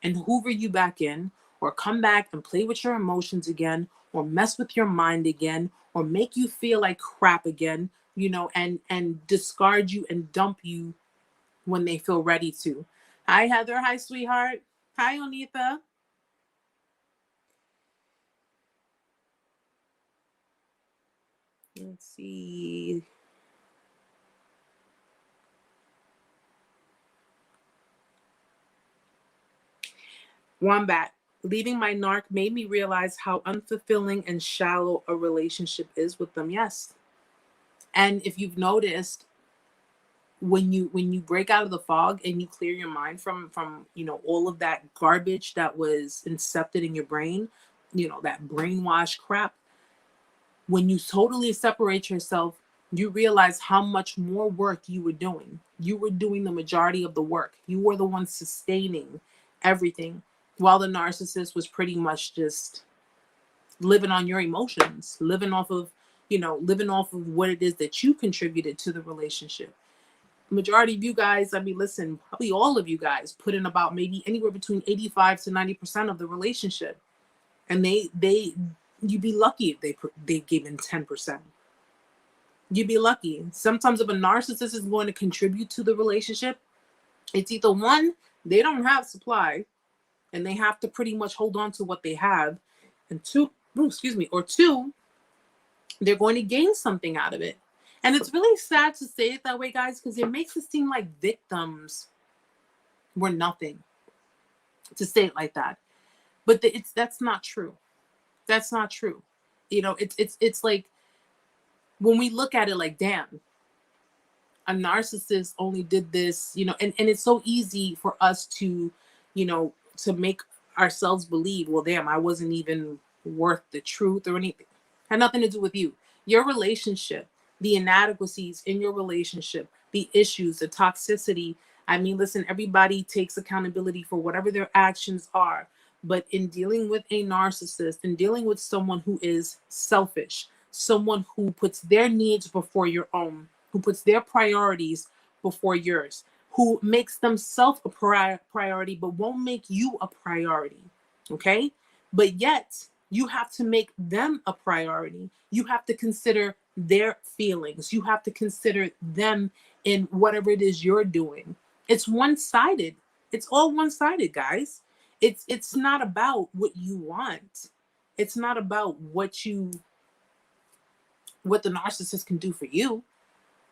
and hoover you back in, or come back and play with your emotions again, or mess with your mind again, or make you feel like crap again, and discard you and dump you when they feel ready to. Hi, Heather. Hi, sweetheart. Hi, Onitha. Let's see. Wombat. Leaving my narc made me realize how unfulfilling and shallow a relationship is with them. Yes. And if you've noticed, when you break out of the fog and you clear your mind from all of that garbage that was incepted in your brain, that brainwash crap, when you totally separate yourself, you realize how much more work you were doing. You were doing the majority of the work. You were the one sustaining everything, while the narcissist was pretty much just living on your emotions, living off of what it is that you contributed to the relationship. Majority of you guys, listen, probably all of you guys put in about maybe anywhere between 85 to 90% of the relationship. And you'd be lucky if they gave in 10%. You'd be lucky. Sometimes if a narcissist is going to contribute to the relationship, it's either one, they don't have supply and they have to pretty much hold on to what they have, and two, or two, they're going to gain something out of it. And it's really sad to say it that way, guys, because it makes it seem like victims were nothing, to say it like that. But that's not true. That's not true. It's like, when we look at it, like, damn, a narcissist only did this, and it's so easy for us to, to make ourselves believe, well, damn, I wasn't even worth the truth or anything. Had nothing to do with you. Your relationship, the inadequacies in your relationship, the issues, the toxicity. I mean, listen, everybody takes accountability for whatever their actions are. But in dealing with a narcissist and dealing with someone who is selfish, someone who puts their needs before your own, who puts their priorities before yours, who makes themselves a priority but won't make you a priority, okay? But yet, you have to make them a priority. You have to consider their feelings. You have to consider them in whatever it is you're doing. It's one-sided. It's all one-sided, guys. It's not about what you want. It's not about what the narcissist can do for you,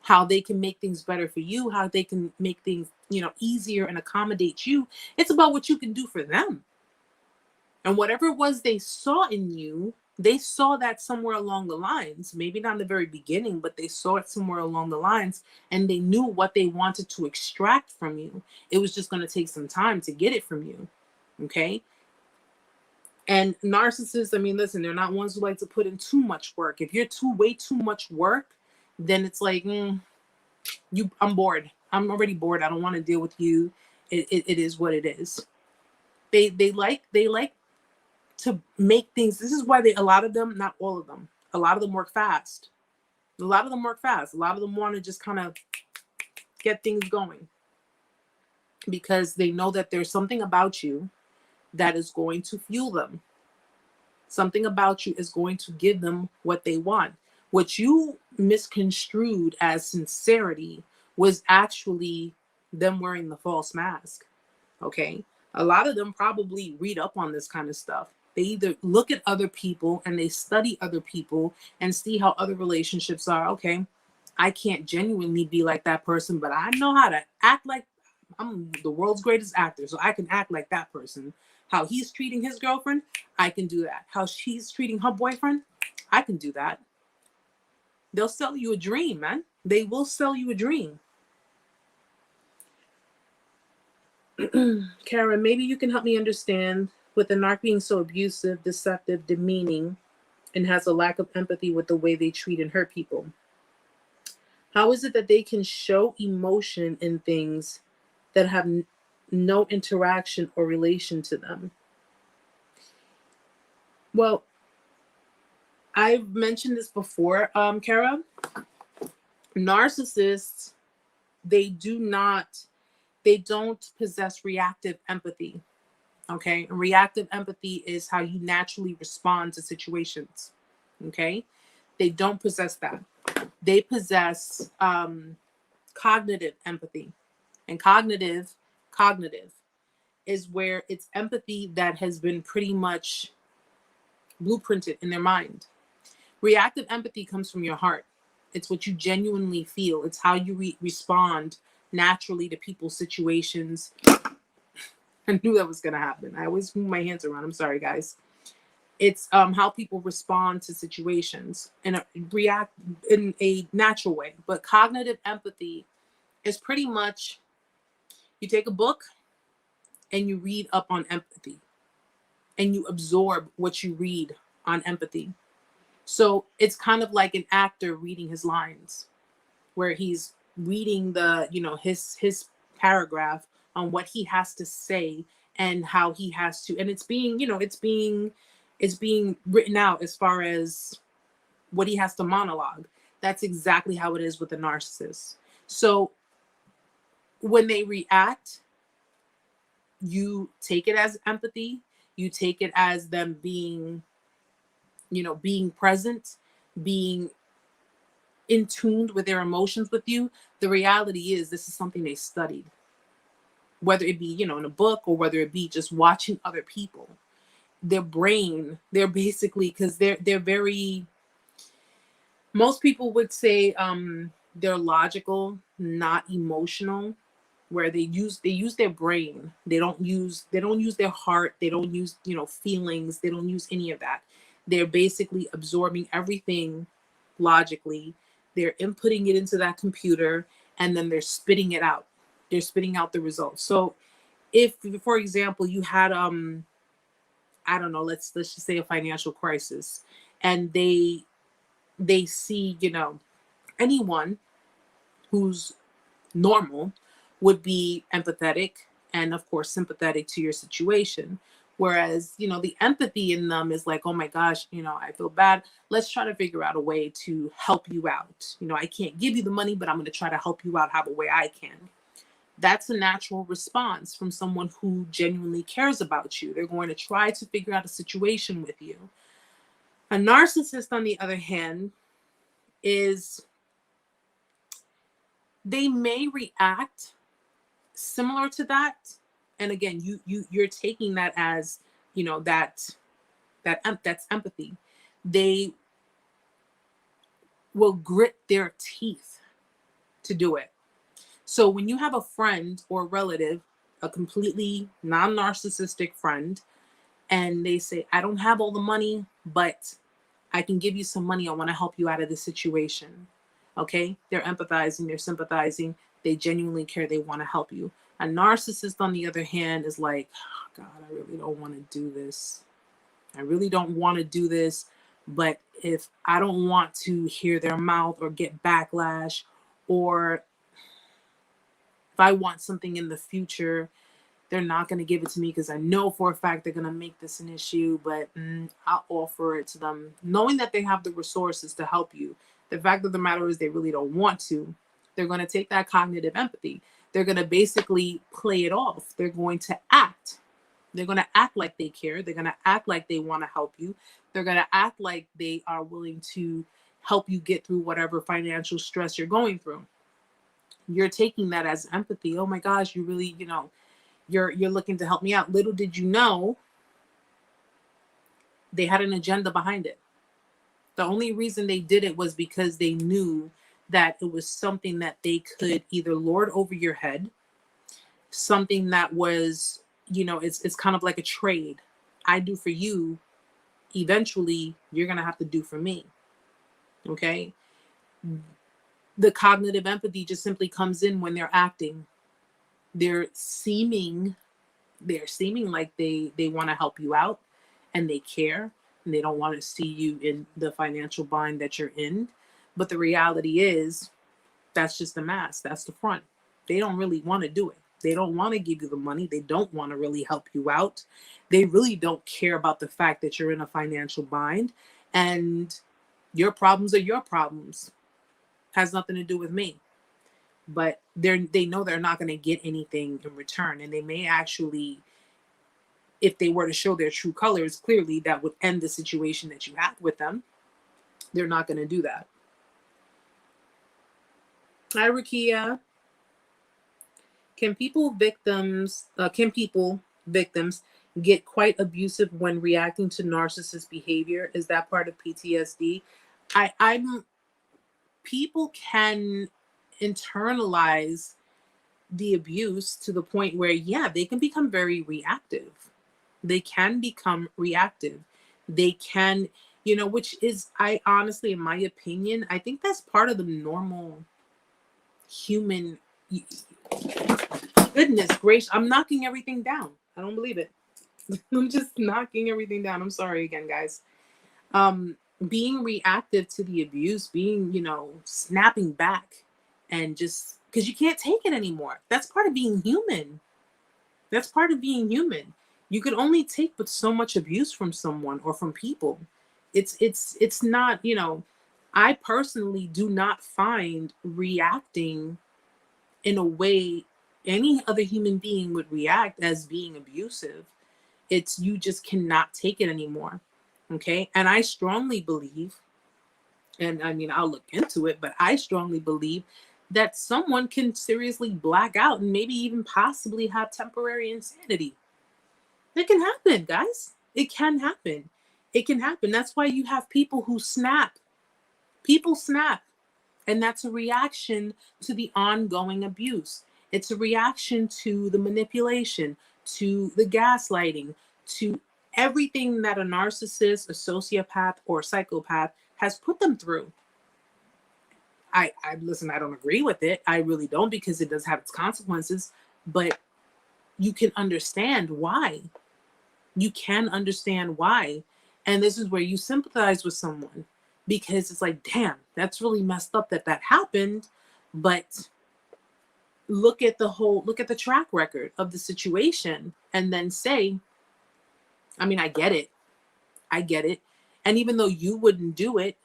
how they can make things better for you, how they can make things, easier and accommodate you. It's about what you can do for them. And whatever it was they saw in you, they saw that somewhere along the lines, maybe not in the very beginning, but they saw it somewhere along the lines, and they knew what they wanted to extract from you. It was just going to take some time to get it from you. Okay. And narcissists, I mean, listen, they're not ones who like to put in too much work. If you're way too much work, then it's like, I'm bored. I'm already bored. I don't want to deal with you. It is what it is. They like to make things. This is why a lot of them, not all of them, a lot of them work fast. A lot of them want to just kind of get things going, because they know that there's something about you that is going to fuel them. Something about you is going to give them what they want. What you misconstrued as sincerity was actually them wearing the false mask. Okay. A lot of them probably read up on this kind of stuff. They either look at other people and they study other people and see how other relationships are. Okay, I can't genuinely be like that person, but I know how to act like I'm the world's greatest actor, so I can act like that person. How he's treating his girlfriend, I can do that. How she's treating her boyfriend, I can do that. They'll sell you a dream, man. They will sell you a dream. Karen, maybe you can help me understand, with the narc being so abusive, deceptive, demeaning, and has a lack of empathy with the way they treat and hurt people. How is it that they can show emotion in things that have no interaction or relation to them? Well, I've mentioned this before, Kara. Narcissists, they don't possess reactive empathy. Okay. And reactive empathy is how you naturally respond to situations. Okay. They don't possess that. They possess cognitive empathy. And cognitive is where it's empathy that has been pretty much blueprinted in their mind. Reactive empathy comes from your heart. It's what you genuinely feel. It's how you respond naturally to people's situations. I knew that was going to happen. I always move my hands around. I'm sorry, guys. It's how people respond to situations and react in a natural way. But cognitive empathy is pretty much, you take a book and you read up on empathy and you absorb what you read on empathy. So it's kind of like an actor reading his lines, where he's reading the, his paragraph on what he has to say and how he has to, and it's being written out as far as what he has to monologue. That's exactly how it is with the narcissist. So when they react, you take it as empathy. You take it as them being, being present, being in tune with their emotions with you. The reality is, this is something they studied, whether it be, in a book, or whether it be just watching other people. Their brain, they're basically, because they're very, most people would say they're logical, not emotional. where they use their brain. They don't use their heart. They don't use, feelings. They don't use any of that. They're basically absorbing everything logically. They're inputting it into that computer, and then they're spitting it out. They're spitting out the results. So if, for example, you had I don't know, let's just say a financial crisis, and they see, anyone who's normal would be empathetic and, of course, sympathetic to your situation. Whereas, the empathy in them is like, oh my gosh, I feel bad. Let's try to figure out a way to help you out. I can't give you the money, but I'm going to try to help you out however way I can. That's a natural response from someone who genuinely cares about you. They're going to try to figure out a situation with you. A narcissist, on the other hand, is they may react similar to that. And again, you're taking that as, that's empathy. They will grit their teeth to do it. So when you have a friend or relative, a completely non-narcissistic friend, and they say, I don't have all the money, but I can give you some money. I want to help you out of this situation. Okay? They're empathizing, they're sympathizing, they genuinely care, they want to help you. A narcissist, on the other hand, is like, oh, God, I really don't want to do this. I really don't want to do this. But if I don't want to hear their mouth or get backlash, or if I want something in the future, they're not going to give it to me because I know for a fact they're going to make this an issue, but I'll offer it to them, knowing that they have the resources to help you. The fact of the matter is they really don't want to. They're going to take that cognitive empathy. They're going to basically play it off. They're going to act. They're going to act like they care. They're going to act like they want to help you. They're going to act like they are willing to help you get through whatever financial stress you're going through. You're taking that as empathy. Oh my gosh, you really, you're looking to help me out. Little did you know, they had an agenda behind it. The only reason they did it was because they knew that it was something that they could either lord over your head, something that was, it's kind of like a trade. I do for you, eventually you're going to have to do for me. Okay? The cognitive empathy just simply comes in when they're acting. They're seeming like they want to help you out and they care, and they don't want to see you in the financial bind that you're in. But the reality is that's just the mask. That's the front. They don't really want to do it. They don't want to give you the money. They don't want to really help you out. They really don't care about the fact that you're in a financial bind, and your problems are your problems. Has nothing to do with me. But they know they're not going to get anything in return. And they may actually, if they were to show their true colors, clearly that would end the situation that you had with them. They're not going to do that. Hi, Rakia. Can people victims get quite abusive when reacting to narcissist behavior? Is that part of PTSD? People can internalize the abuse to the point where, yeah, they can become very reactive. They can become reactive. They can, which is, I honestly, in my opinion, I think that's part of the normal human. Goodness gracious, I'm knocking everything down. I don't believe it. I'm just knocking everything down. I'm sorry again, guys. Being reactive to the abuse, being, snapping back, and just because you can't take it anymore. That's part of being human. That's part of being human. You can only take but so much abuse from someone or from people. It's not, I personally do not find reacting in a way any other human being would react as being abusive. It's, you just cannot take it anymore. Okay. And I strongly believe, and I mean, I'll look into it, but I strongly believe that someone can seriously black out and maybe even possibly have temporary insanity. It can happen, guys. It can happen. It can happen. That's why you have people who snap. People snap. And that's a reaction to the ongoing abuse. It's a reaction to the manipulation, to the gaslighting, to everything that a narcissist, a sociopath, or a psychopath has put them through. I listen, I don't agree with it. I really don't, because it does have its consequences, but you can understand why. You can understand why. And this is where you sympathize with someone, because it's like, damn, that's really messed up that that happened. But look at the track record of the situation, and then say, I mean, I get it. I get it. And even though you wouldn't do it,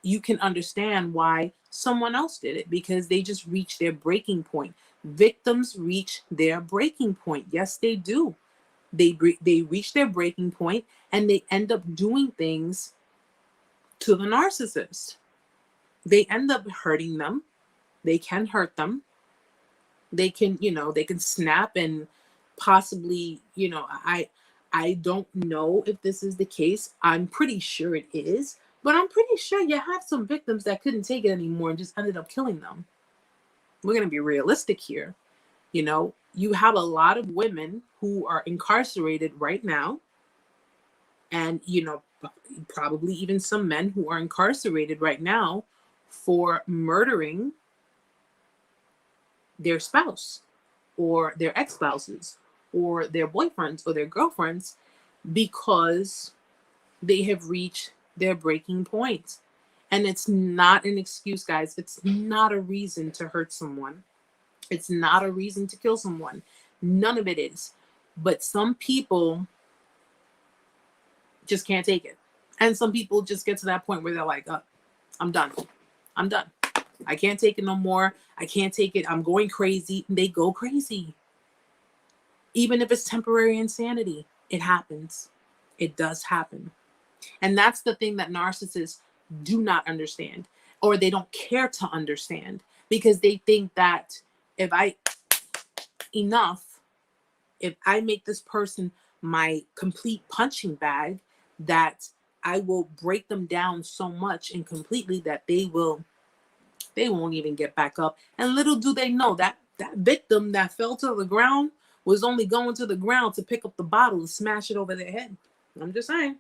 you can understand why someone else did it, because they just reached their breaking point. Victims reach their breaking point. Yes, they do. They reach their breaking point, and they end up doing things to the narcissist. They end up hurting them. They can hurt them. They can, they can snap, and possibly, I don't know if this is the case. I'm pretty sure it is, but I'm pretty sure you have some victims that couldn't take it anymore and just ended up killing them. We're going to be realistic here. You have a lot of women who are incarcerated right now, and, probably even some men who are incarcerated right now for murdering their spouse or their ex-spouses or their boyfriends or their girlfriends, because they have reached their breaking point. And it's not an excuse, guys. It's not a reason to hurt someone. It's not a reason to kill someone. None of it is. But some people just can't take it. And some people just get to that point where they're like, I'm done. I'm done. I can't take it no more. I can't take it. I'm going crazy. And they go crazy. Even if it's temporary insanity, it happens. It does happen. And that's the thing that narcissists do not understand, or they don't care to understand, because they think that if I make this person my complete punching bag, that I will break them down so much and completely that they won't even get back up. And little do they know that that victim that fell to the ground was only going to the ground to pick up the bottle and smash it over their head. I'm just saying.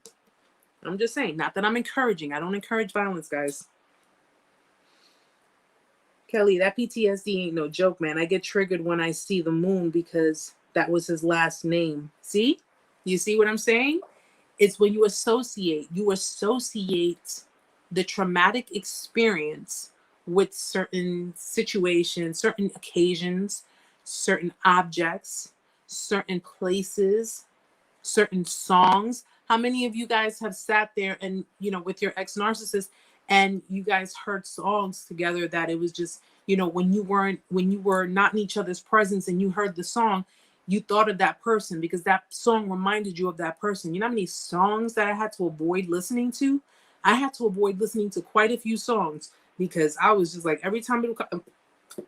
Not that I'm encouraging. I don't encourage violence, guys. Kelly, that PTSD ain't no joke, man. I get triggered when I see the moon, because that was his last name. See? You see what I'm saying? It's when you associate the traumatic experience with certain situations, certain occasions, certain objects, certain places, certain songs. How many of you guys have sat there and, with your ex-narcissist, and you guys heard songs together that it was just, when you were not in each other's presence and you heard the song, you thought of that person because that song reminded you of that person. You know how many songs that I had to avoid listening to? I had to avoid listening to quite a few songs because I was just like, every time it would come,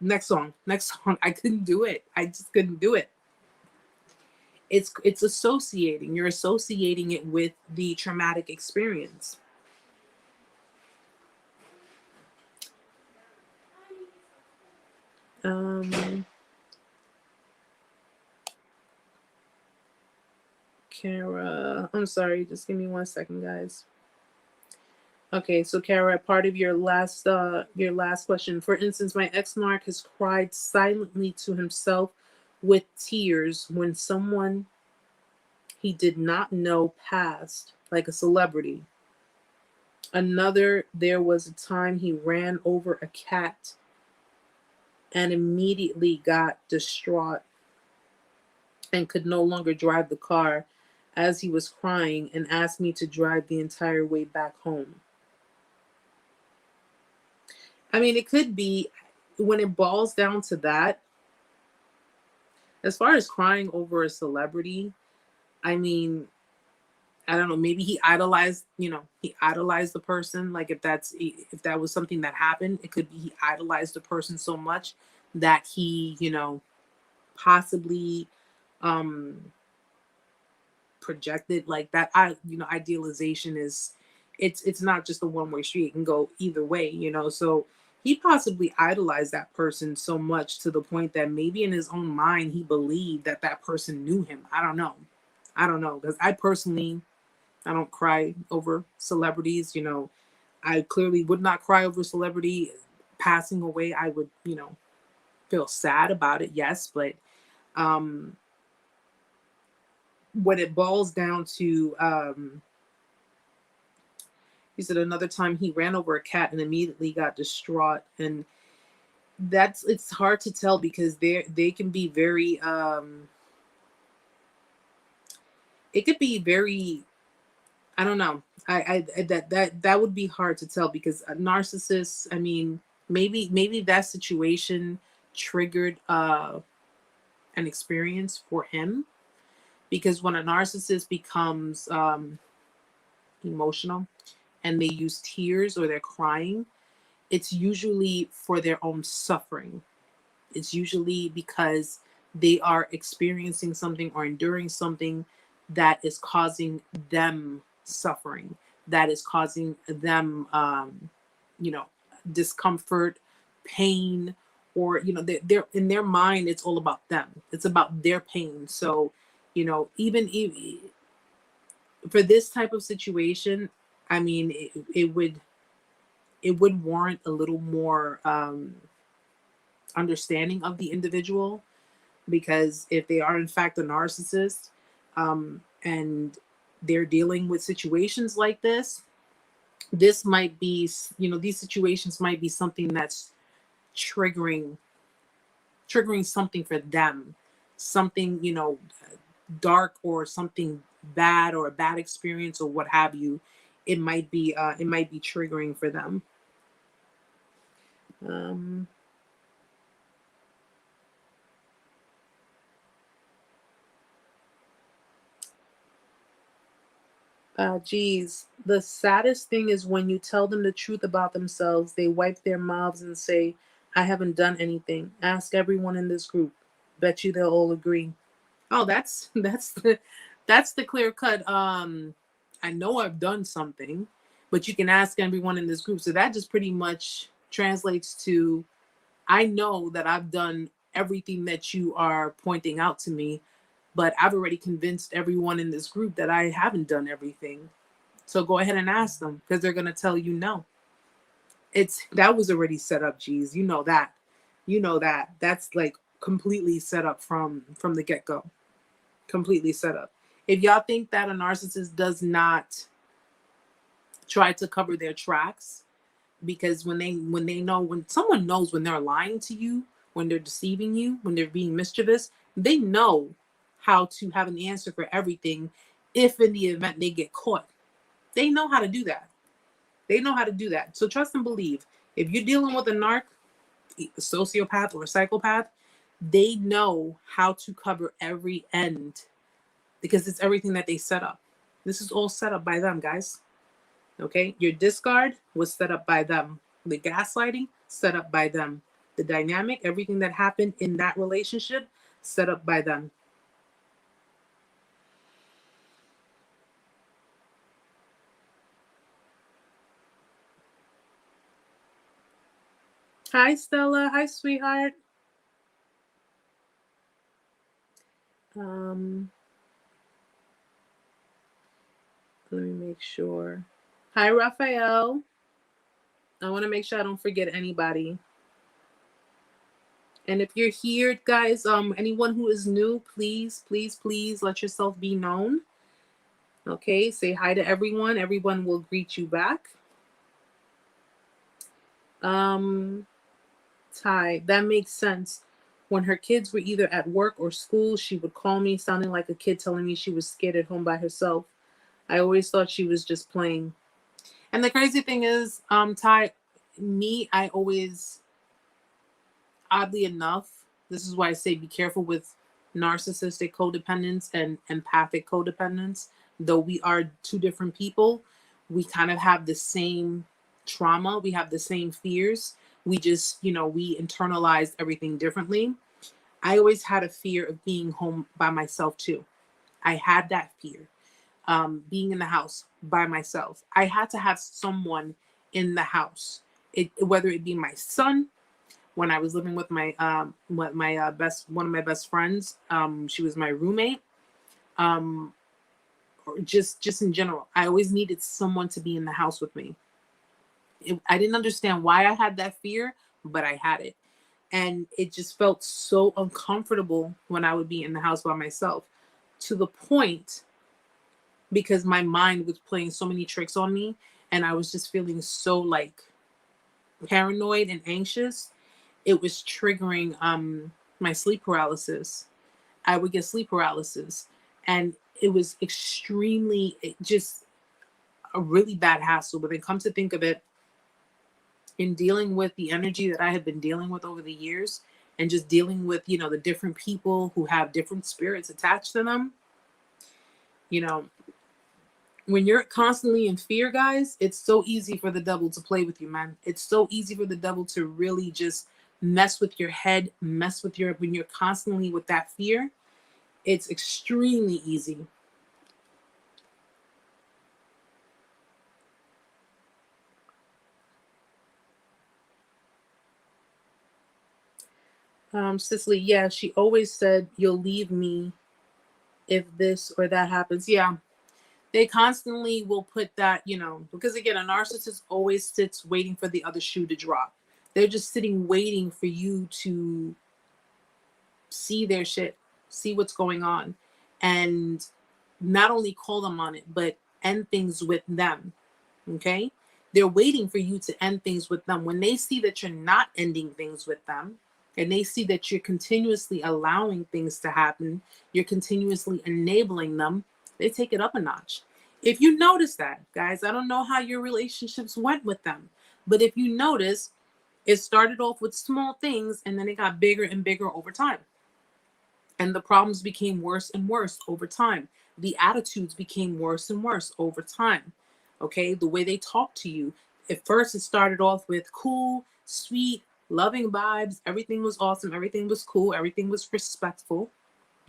next song, I couldn't do it. I just couldn't do it. It's associating. You're associating it with the traumatic experience. Kara, I'm sorry, just give me 1 second, guys. Okay, so Kara, part of your last question. For instance, my ex-narc has cried silently to himself with tears when someone he did not know passed, like a celebrity. Another, there was a time he ran over a cat and immediately got distraught and could no longer drive the car as he was crying and asked me to drive the entire way back home. I mean, it could be, when it boils down to that, as far as crying over a celebrity, I mean, I don't know, maybe he idolized the person. Like if that was something that happened, it could be he idolized the person so much that he, possibly projected like that. Idealization is, it's not just a one-way street. It can go either way, so he possibly idolized that person so much to the point that maybe in his own mind he believed that that person knew him. I don't know. Because I don't cry over celebrities. I clearly would not cry over celebrity passing away. I would, feel sad about it, yes, but um when it boils down to, he said another time he ran over a cat and immediately got distraught. And it's hard to tell because they can be very, it could be very, I don't know. That would be hard to tell because a narcissist, I mean, maybe that situation triggered an experience for him, because when a narcissist becomes emotional and they use tears or they're crying, it's usually for their own suffering. It's usually because they are experiencing something or enduring something that is causing them suffering, that is causing them, you know, discomfort, pain, or, they're in their mind, it's all about them. It's about their pain. So, even for this type of situation, I mean, it would warrant a little more understanding of the individual, because if they are in fact a narcissist, and they're dealing with situations like this might be, these situations might be something that's triggering something for them, something, dark, or something bad, or a bad experience, or what have you. It might be triggering for them. um Geez, the saddest thing is when you tell them the truth about themselves, they wipe their mouths and say, I haven't done anything. Ask everyone in this group. Bet you they'll all agree. Oh, that's the clear cut. I know I've done something, but you can ask everyone in this group. So that just pretty much translates to, I know that I've done everything that you are pointing out to me, but I've already convinced everyone in this group that I haven't done everything. So go ahead and ask them, because they're gonna tell you no. That was already set up, geez. You know that. That's like completely set up from the get-go. Completely set up. If y'all think that a narcissist does not try to cover their tracks, because when someone knows when they're lying to you, when they're deceiving you, when they're being mischievous, they know how to have an answer for everything. If in the event they get caught, they know how to do that. So trust and believe. If you're dealing with a narc, a sociopath, or a psychopath, they know how to cover every end, because it's everything that they set up. This is all set up by them, guys. Okay? Your discard was set up by them. The gaslighting, set up by them. The dynamic, everything that happened in that relationship, set up by them. Hi, Stella. Hi, sweetheart. Um, Let me make sure. Hi, Raphael. I want to make sure I don't forget anybody. And if you're here, guys, anyone who is new, please, please, please let yourself be known. Okay, say hi to everyone. Everyone will greet you back. Ty, that makes sense. When her kids were either at work or school, she would call me sounding like a kid telling me she was scared at home by herself. I always thought she was just playing. And the crazy thing is, Ty, I always, oddly enough, this is why I say be careful with narcissistic codependence and empathic codependence. Though we are two different people, we kind of have the same trauma, we have the same fears. We just, we internalize everything differently. I always had a fear of being home by myself too. I had that fear. Being in the house by myself. I had to have someone in the house. whether it be my son, when I was living with my one of my best friends, she was my roommate, or just in general. I always needed someone to be in the house with me. I didn't understand why I had that fear, but I had it. And it just felt so uncomfortable when I would be in the house by myself, to the point, because my mind was playing so many tricks on me, and I was just feeling so like paranoid and anxious. It was triggering my sleep paralysis. I would get sleep paralysis, and it was just a really bad hassle. But then come to think of it, in dealing with the energy that I have been dealing with over the years, and just dealing with, the different people who have different spirits attached to them, you know, when you're constantly in fear, guys, it's so easy for the devil to play with you, man. It's so easy for the devil to really just mess with your head, when you're constantly with that fear, it's extremely easy. Cicely, yeah, she always said, "You'll leave me if this or that happens." Yeah, they constantly will put that, because again, a narcissist always sits waiting for the other shoe to drop. They're just sitting waiting for you to see their shit, see what's going on, and not only call them on it, but end things with them. Okay? They're waiting for you to end things with them. When they see that you're not ending things with them, and they see that you're continuously allowing things to happen, you're continuously enabling them, they take it up a notch. If you notice that, guys, I don't know how your relationships went with them, but if you notice, it started off with small things and then it got bigger and bigger over time. And the problems became worse and worse over time. The attitudes became worse and worse over time. Okay, the way they talk to you. At first, it started off with cool, sweet, loving vibes. Everything was awesome. Everything was cool. Everything was respectful.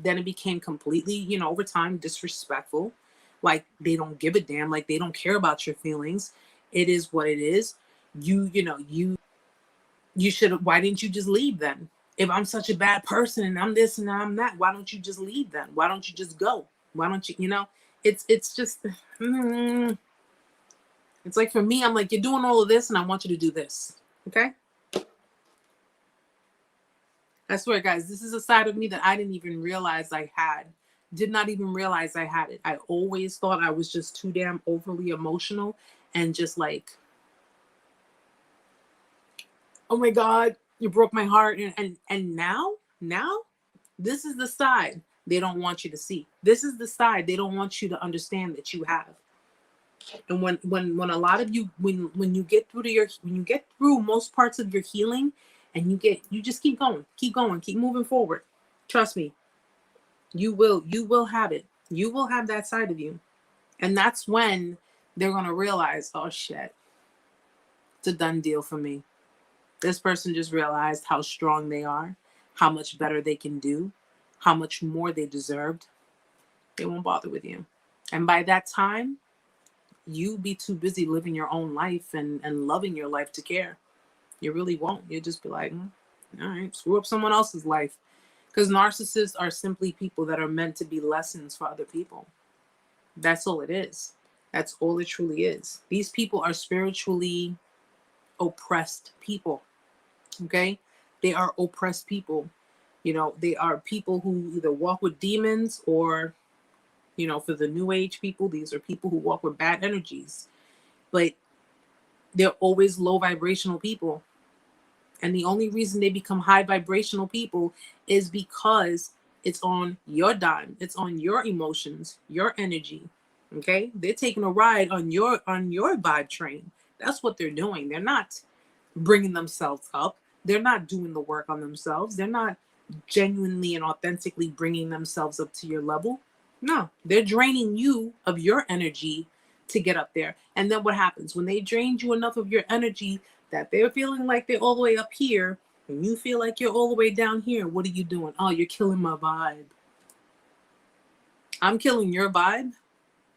Then it became completely, over time, disrespectful. Like they don't give a damn. Like they don't care about your feelings. It is what it is. You should. Why didn't you just leave then? If I'm such a bad person and I'm this and I'm that, why don't you just leave then? Why don't you just go? Why don't you, it's just, it's like for me, I'm like, you're doing all of this and I want you to do this. Okay. I swear, guys, this is a side of me that I didn't even realize I had. Did not even realize I had it. I always thought I was just too damn overly emotional and just like, oh my God, you broke my heart. And now, this is the side they don't want you to see. This is the side they don't want you to understand that you have. And when a lot of you, when you get through most parts of your healing, and you just keep going, keep moving forward. Trust me, you will have it. You will have that side of you. And that's when they're gonna realize, oh shit, it's a done deal for me. This person just realized how strong they are, how much better they can do, how much more they deserved. They won't bother with you. And by that time, you be too busy living your own life and loving your life to care. You really won't. You'll just be like, all right, screw up someone else's life. Because narcissists are simply people that are meant to be lessons for other people. That's all it is. That's all it truly is. These people are spiritually oppressed people. Okay? They are oppressed people. They are people who either walk with demons or, for the new age people, these are people who walk with bad energies. But they're always low vibrational people. And the only reason they become high vibrational people is because it's on your dime. It's on your emotions, your energy. Okay? They're taking a ride on your vibe train. That's what they're doing. They're not bringing themselves up. They're not doing the work on themselves. They're not genuinely and authentically bringing themselves up to your level. No, they're draining you of your energy to get up there. And then what happens when they drained you enough of your energy that they're feeling like they're all the way up here and you feel like you're all the way down here? What are you doing? Oh, you're killing my vibe. I'm killing your vibe?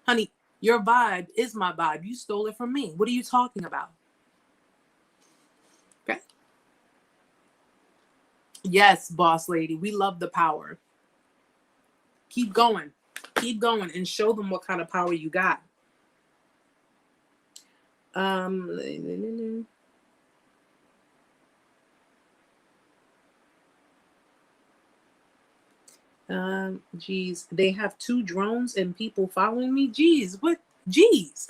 Honey, your vibe is my vibe. You stole it from me. What are you talking about? Yes, boss lady. We love the power. Keep going. Keep going and show them what kind of power you got. Geez, they have 2 drones and people following me. Geez, what? Geez,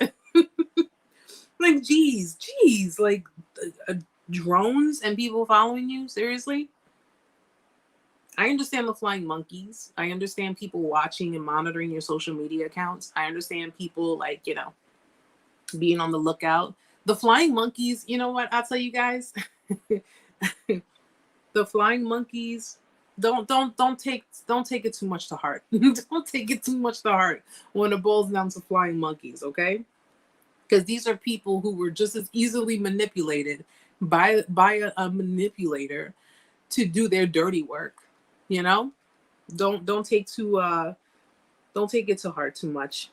like geez, like uh, drones and people following you. Seriously, I understand the flying monkeys. I understand people watching and monitoring your social media accounts. I understand people like being on the lookout. The flying monkeys. You know what? I'll tell you guys. The flying monkeys, don't take it too much to heart. Don't take it too much to heart when it boils down to flying monkeys, okay? Because these are people who were just as easily manipulated by a manipulator to do their dirty work. You know, don't take too don't take it to heart too much.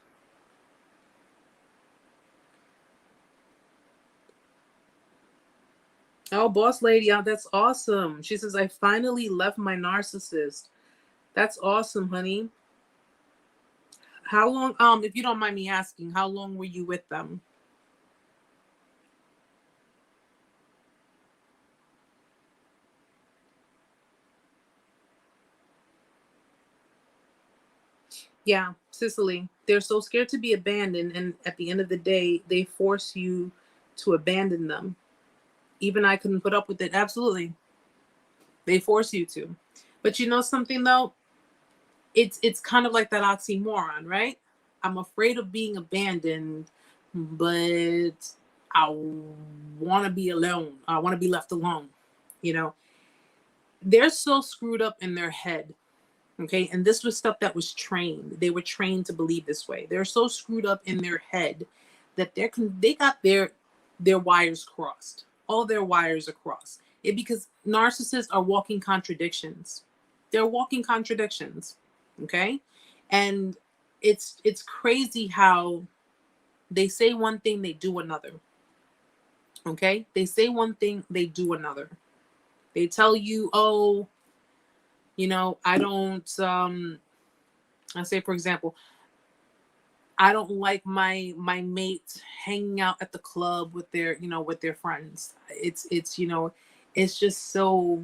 Oh, boss lady, that's awesome. She says, I finally left my narcissist. That's awesome, honey. How long, if you don't mind me asking, how long were you with them? Yeah, Cicely. They're so scared to be abandoned, and at the end of the day, they force you to abandon them. Even I couldn't put up with it. Absolutely. They force you to. But you know something though? It's kind of like that oxymoron, right? I'm afraid of being abandoned, but I want to be alone. I want to be left alone. You know, they're so screwed up in their head. Okay. And this was stuff that was trained. They were trained to believe this way. They're so screwed up in their head that they got their wires crossed. All their wires are crossed. It because narcissists are walking contradictions. They're walking contradictions. Okay. And it's crazy how they say one thing, they do another. Okay. They say one thing, they do another. They tell you, oh, I don't I say for example, I don't like my mate hanging out at the club with their friends. It's just so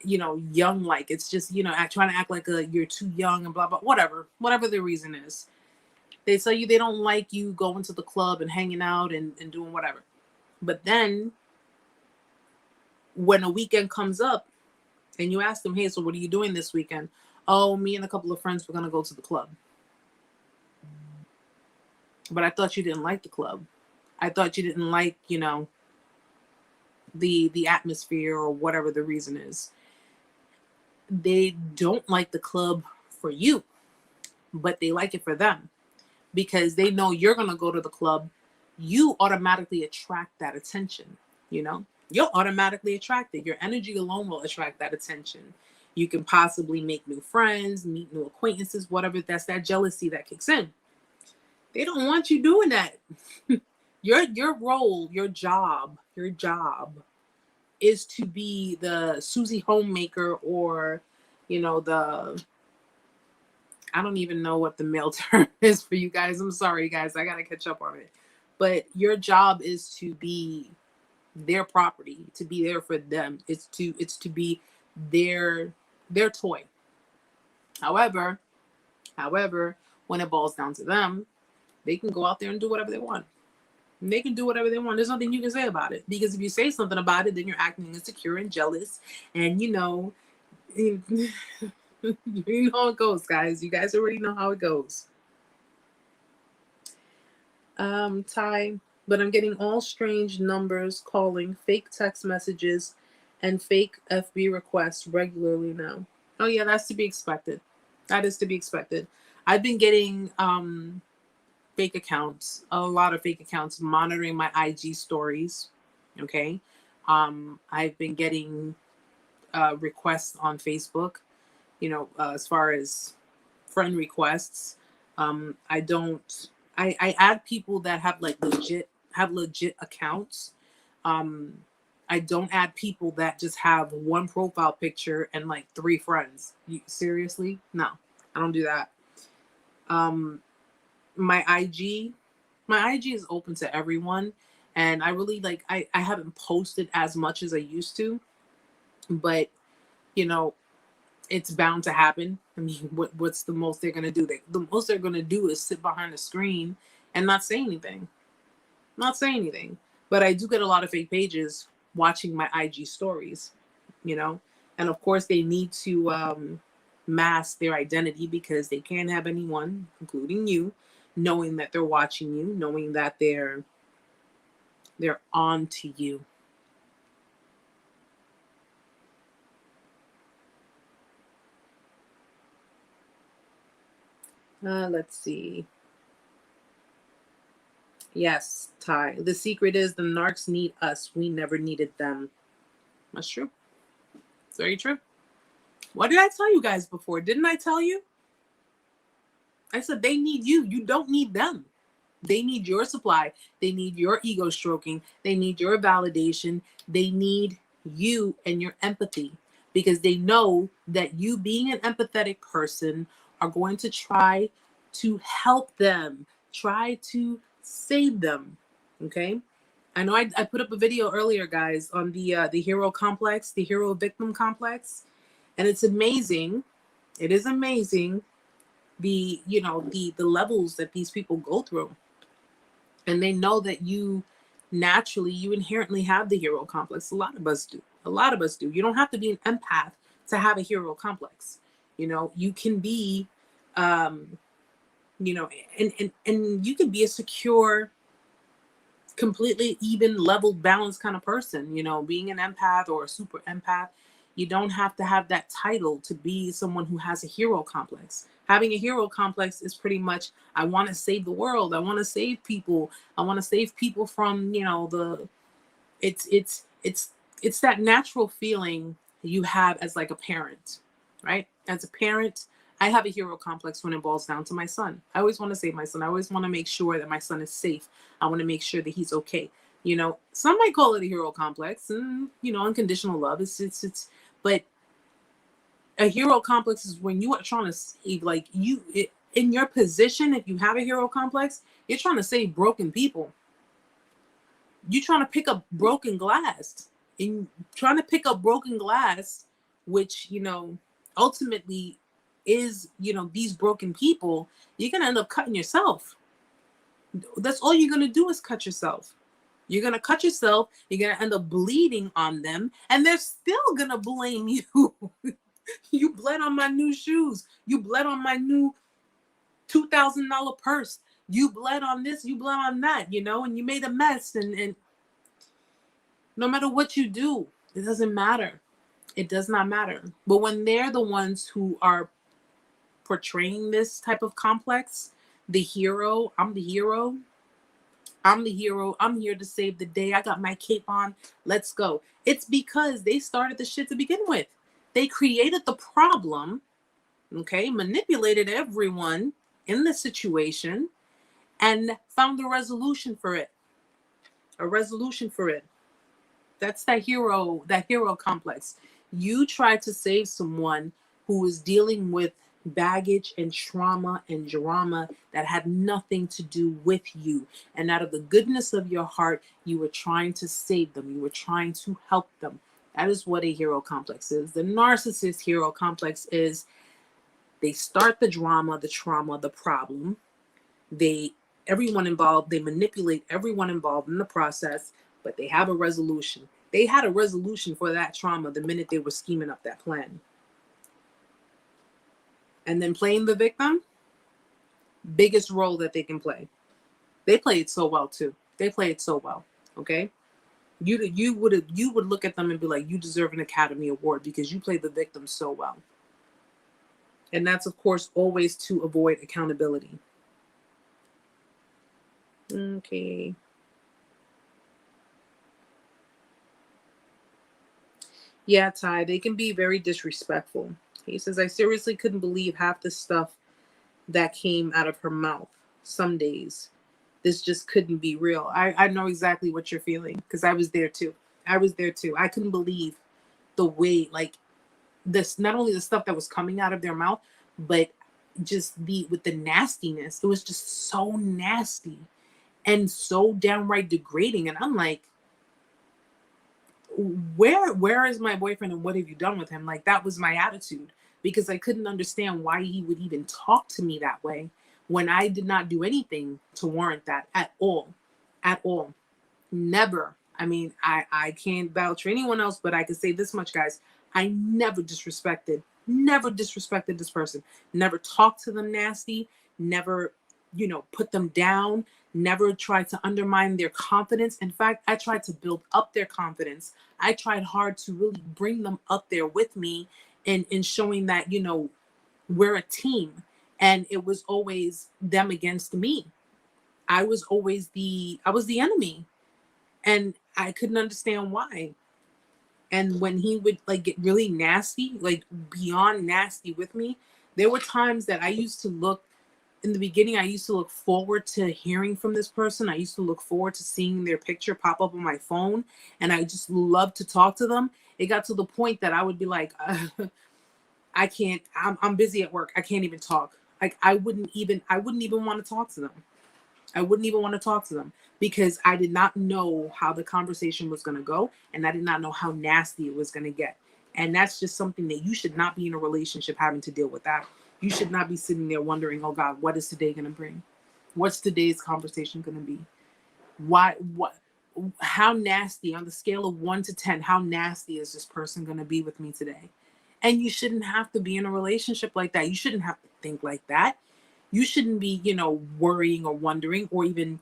young, like it's just trying to act like you're too young and blah blah, whatever the reason is. They tell you they don't like you going to the club and hanging out and doing whatever. But then when a weekend comes up and you ask them, hey, so what are you doing this weekend? Oh, me and a couple of friends, we're gonna go to the club. But I thought you didn't like the club. I thought you didn't like, the atmosphere or whatever the reason is. They don't like the club for you, but they like it for them because they know you're going to go to the club. You automatically attract that attention, You'll automatically attract it. Your energy alone will attract that attention. You can possibly make new friends, meet new acquaintances, whatever. That's that jealousy that kicks in. They don't want you doing that. Your role, your job is to be the Susie homemaker, or the I don't even know what the male term is for you guys. I'm sorry, guys. I gotta catch up on it. But your job is to be their property, to be there for them. It's to be their toy. However, when it boils down to them, they can go out there and do whatever they want. And they can do whatever they want. There's nothing you can say about it. Because if you say something about it, then you're acting insecure and jealous. And you know how it goes, guys. You guys already know how it goes. Ty, but I'm getting all strange numbers calling, fake text messages, and fake FB requests regularly now. Oh yeah, that's to be expected. That is to be expected. I've been getting fake accounts, a lot of fake accounts monitoring my IG stories. Okay. I've been getting requests on Facebook, as far as friend requests. I add people that have legit accounts. I don't add people that just have one profile picture and like 3 friends. Seriously? No, I don't do that. My IG, is open to everyone. And I really like, I haven't posted as much as I used to, but you know, it's bound to happen. I mean, what's the most they're going to do? The most they're going to do is sit behind a screen and not say anything. Not say anything. But I do get a lot of fake pages watching my IG stories, you know? And of course, they need to mask their identity because they can't have anyone, including you, knowing that they're watching you, knowing that they're on to you. Let's see. Yes, Ty. The secret is the narcs need us. We never needed them. That's true. It's very true. What did I tell you guys before? Didn't I tell you? I said they need you. You don't need them. They need your supply. They need your ego stroking. They need your validation. They need you and your empathy because they know that you being an empathetic person are going to try to help them, try to save them. Okay. I know I put up a video earlier, guys, on the hero complex, the hero victim complex. And it's amazing. It is amazing the levels that these people go through. And they know that you inherently have the hero complex. A lot of us do. You don't have to be an empath to have a hero complex. You can be, and you can be a secure, completely even leveled, balanced kind of person. Being an empath or a super empath, you don't have to have that title to be someone who has a hero complex. Having a hero complex is pretty much, I want to save the world. I want to save people. I want to save people from, it's that natural feeling you have as like a parent, right? As a parent, I have a hero complex when it boils down to my son. I always want to save my son. I always want to make sure that my son is safe. I want to make sure that he's okay. Some might call it a hero complex and, unconditional love. But a hero complex is when you are trying to save, like in your position, if you have a hero complex, you're trying to save broken people. You're trying to pick up broken glass. And trying to pick up broken glass, which, ultimately is, these broken people, you're going to end up cutting yourself. That's all you're going to do is cut yourself. You're going to cut yourself. You're going to end up bleeding on them. And they're still going to blame you. You bled on my new shoes. You bled on my new $2,000 purse. You bled on this. You bled on that, and you made a mess. And no matter what you do, it doesn't matter. It does not matter. But when they're the ones who are portraying this type of complex, the hero, I'm the hero. I'm the hero. I'm here to save the day. I got my cape on. Let's go. It's because they started the shit to begin with. They created the problem, okay, manipulated everyone in the situation, and found a resolution for it. A resolution for it. That's that hero complex. You try to save someone who is dealing with baggage and trauma and drama that had nothing to do with you. And out of the goodness of your heart, you were trying to save them. You were trying to help them. That is what a hero complex is. The narcissist hero complex is they start the drama, the trauma, the problem. Everyone involved, they manipulate everyone involved in the process, but they have a resolution. They had a resolution for that trauma the minute they were scheming up that plan. And then playing the victim, biggest role that they can play. They play it so well too. They play it so well. Okay. You would look at them and be like, you deserve an Academy Award because you play the victim so well. And that's, of course, always to avoid accountability. Okay. Yeah, Ty, they can be very disrespectful. He says, I seriously couldn't believe half the stuff that came out of her mouth. Some days, this just couldn't be real. I know exactly what you're feeling because I was there too. I was there too. I couldn't believe the way, like, this, not only the stuff that was coming out of their mouth, but just with the nastiness. It was just so nasty and so downright degrading. And I'm like, where is my boyfriend and what have you done with him? Like, that was my attitude, because I couldn't understand why he would even talk to me that way when I did not do anything to warrant that at all. At all. Never. I mean, I can't vouch for anyone else, but I can say this much, guys. I never disrespected this person. Never talked to them nasty. Never, put them down. Never tried to undermine their confidence. In fact, I tried to build up their confidence. I tried hard to really bring them up there with me and in showing that, we're a team. And it was always them against me. I was the enemy. And I couldn't understand why. And when he would like get really nasty, like beyond nasty with me, there were times that I used to look, in the beginning, I used to look forward to hearing from this person. I used to look forward to seeing their picture pop up on my phone. And I just loved to talk to them. It got to the point that I would be like, I can't, I'm busy at work. I can't even talk. Like, I wouldn't even want to talk to them. I wouldn't even want to talk to them because I did not know how the conversation was going to go. And I did not know how nasty it was going to get. And that's just something that you should not be in a relationship having to deal with that. You should not be sitting there wondering, oh God, what is today going to bring? What's today's conversation going to be? How nasty, on the scale of 1 to 10, how nasty is this person going to be with me today? And you shouldn't have to be in a relationship like that. You shouldn't have to think like that. You shouldn't be, worrying or wondering or even,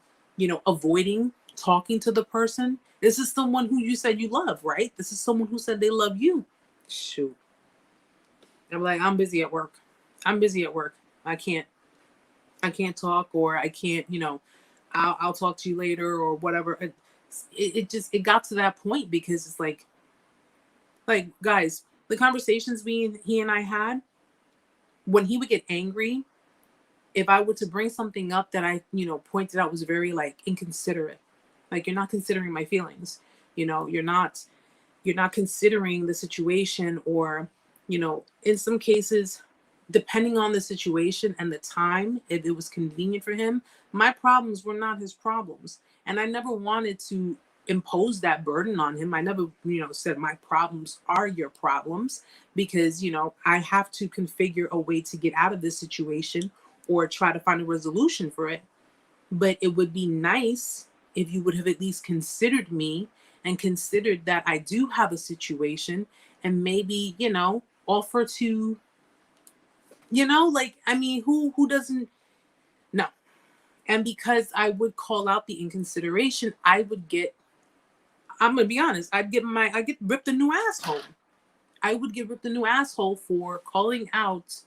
avoiding talking to the person. This is someone who you said you love, right? This is someone who said they love you. Shoot. I'm like, I'm busy at work. I can't talk, or I can't, I'll talk to you later or whatever. It got to that point because it's like guys, the conversations he and I had, when he would get angry, if I were to bring something up that I, pointed out was very like inconsiderate, like you're not considering my feelings, you're not considering the situation, or, in some cases, depending on the situation and the time, if it was convenient for him, my problems were not his problems. And I never wanted to impose that burden on him. I never, said my problems are your problems, because, I have to configure a way to get out of this situation or try to find a resolution for it. But it would be nice if you would have at least considered me and considered that I do have a situation, and maybe, offer to, who doesn't? No. And because I would call out the inconsideration, I'm going to be honest, I'd get ripped a new asshole. I would get ripped a new asshole for calling out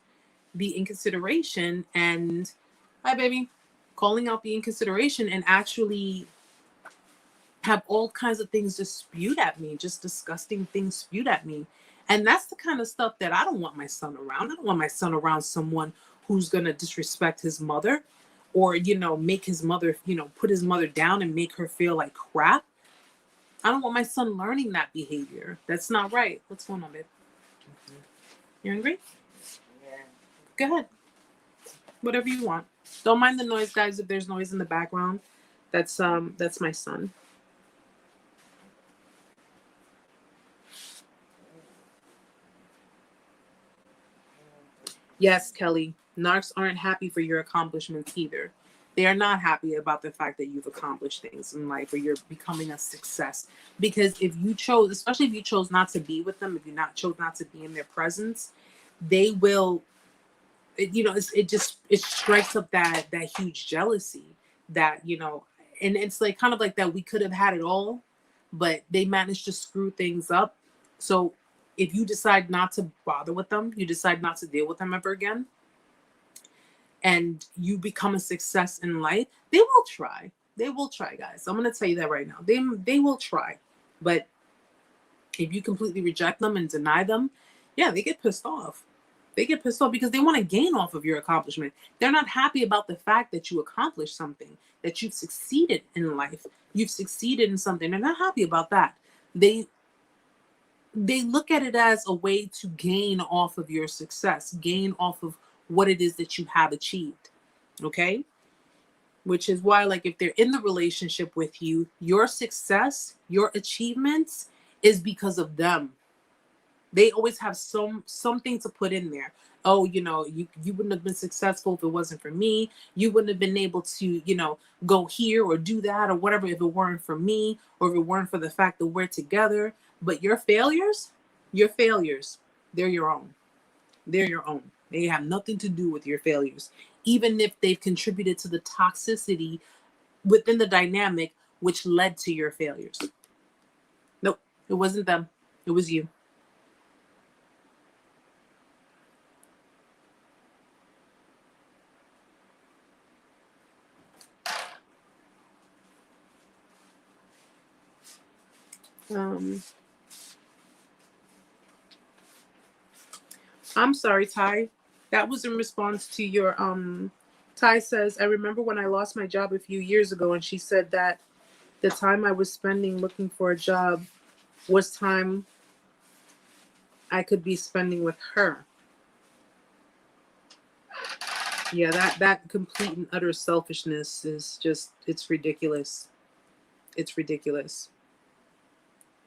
the inconsideration and, hi baby, calling out the inconsideration and actually have all kinds of things just spewed at me, just disgusting things spewed at me. And that's the kind of stuff that I don't want my son around. I don't want my son around someone who's going to disrespect his mother, or, make his mother, put his mother down and make her feel like crap. I don't want my son learning that behavior. That's not right. What's going on, babe? Mm-hmm. You hungry? Yeah. Go ahead. Whatever you want. Don't mind the noise, guys. If there's noise in the background, that's my son. Yes, Kelly. Narcs aren't happy for your accomplishments either. They are not happy about the fact that you've accomplished things in life, or you're becoming a success. Because if you chose, especially if you chose not to be with them, if you chose not to be in their presence, they will, it strikes up that huge jealousy that, and it's like kind of like that we could have had it all, but they managed to screw things up. So if you decide not to bother with them, you decide not to deal with them ever again, and you become a success in life, they will try. They will try, guys. I'm going to tell you that right now. They will try. But if you completely reject them and deny them, yeah, they get pissed off. They get pissed off because they want to gain off of your accomplishment. They're not happy about the fact that you accomplished something, that you've succeeded in life. You've succeeded in something. They're not happy about that. they they look at it as a way to gain off of your success, gain off of what it is that you have achieved. Okay? Which is why, like, if they're in the relationship with you, your success, your achievements is because of them. They always have something to put in there. Oh, you wouldn't have been successful if it wasn't for me. You wouldn't have been able to, go here or do that or whatever if it weren't for me, or if it weren't for the fact that we're together. But your failures, they're your own. They're your own. They have nothing to do with your failures, even if they've contributed to the toxicity within the dynamic which led to your failures. Nope, it wasn't them. It was you. I'm sorry, Ty. That was in response to your Ty says, I remember when I lost my job a few years ago, and she said that the time I was spending looking for a job was time I could be spending with her. Yeah, that complete and utter selfishness is just, it's ridiculous. It's ridiculous.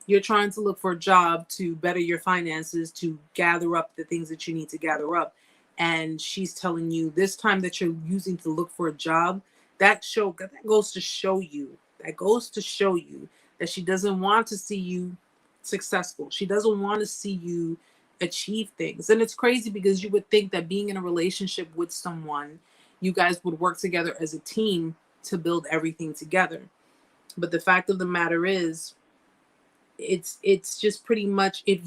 You're trying to look for a job to better your finances, to gather up the things that you need to gather up. And she's telling you this time that you're using to look for a job, that goes to show you, that she doesn't want to see you successful. She doesn't want to see you achieve things. And it's crazy because you would think that being in a relationship with someone, you guys would work together as a team to build everything together. But the fact of the matter is, it's just pretty much, and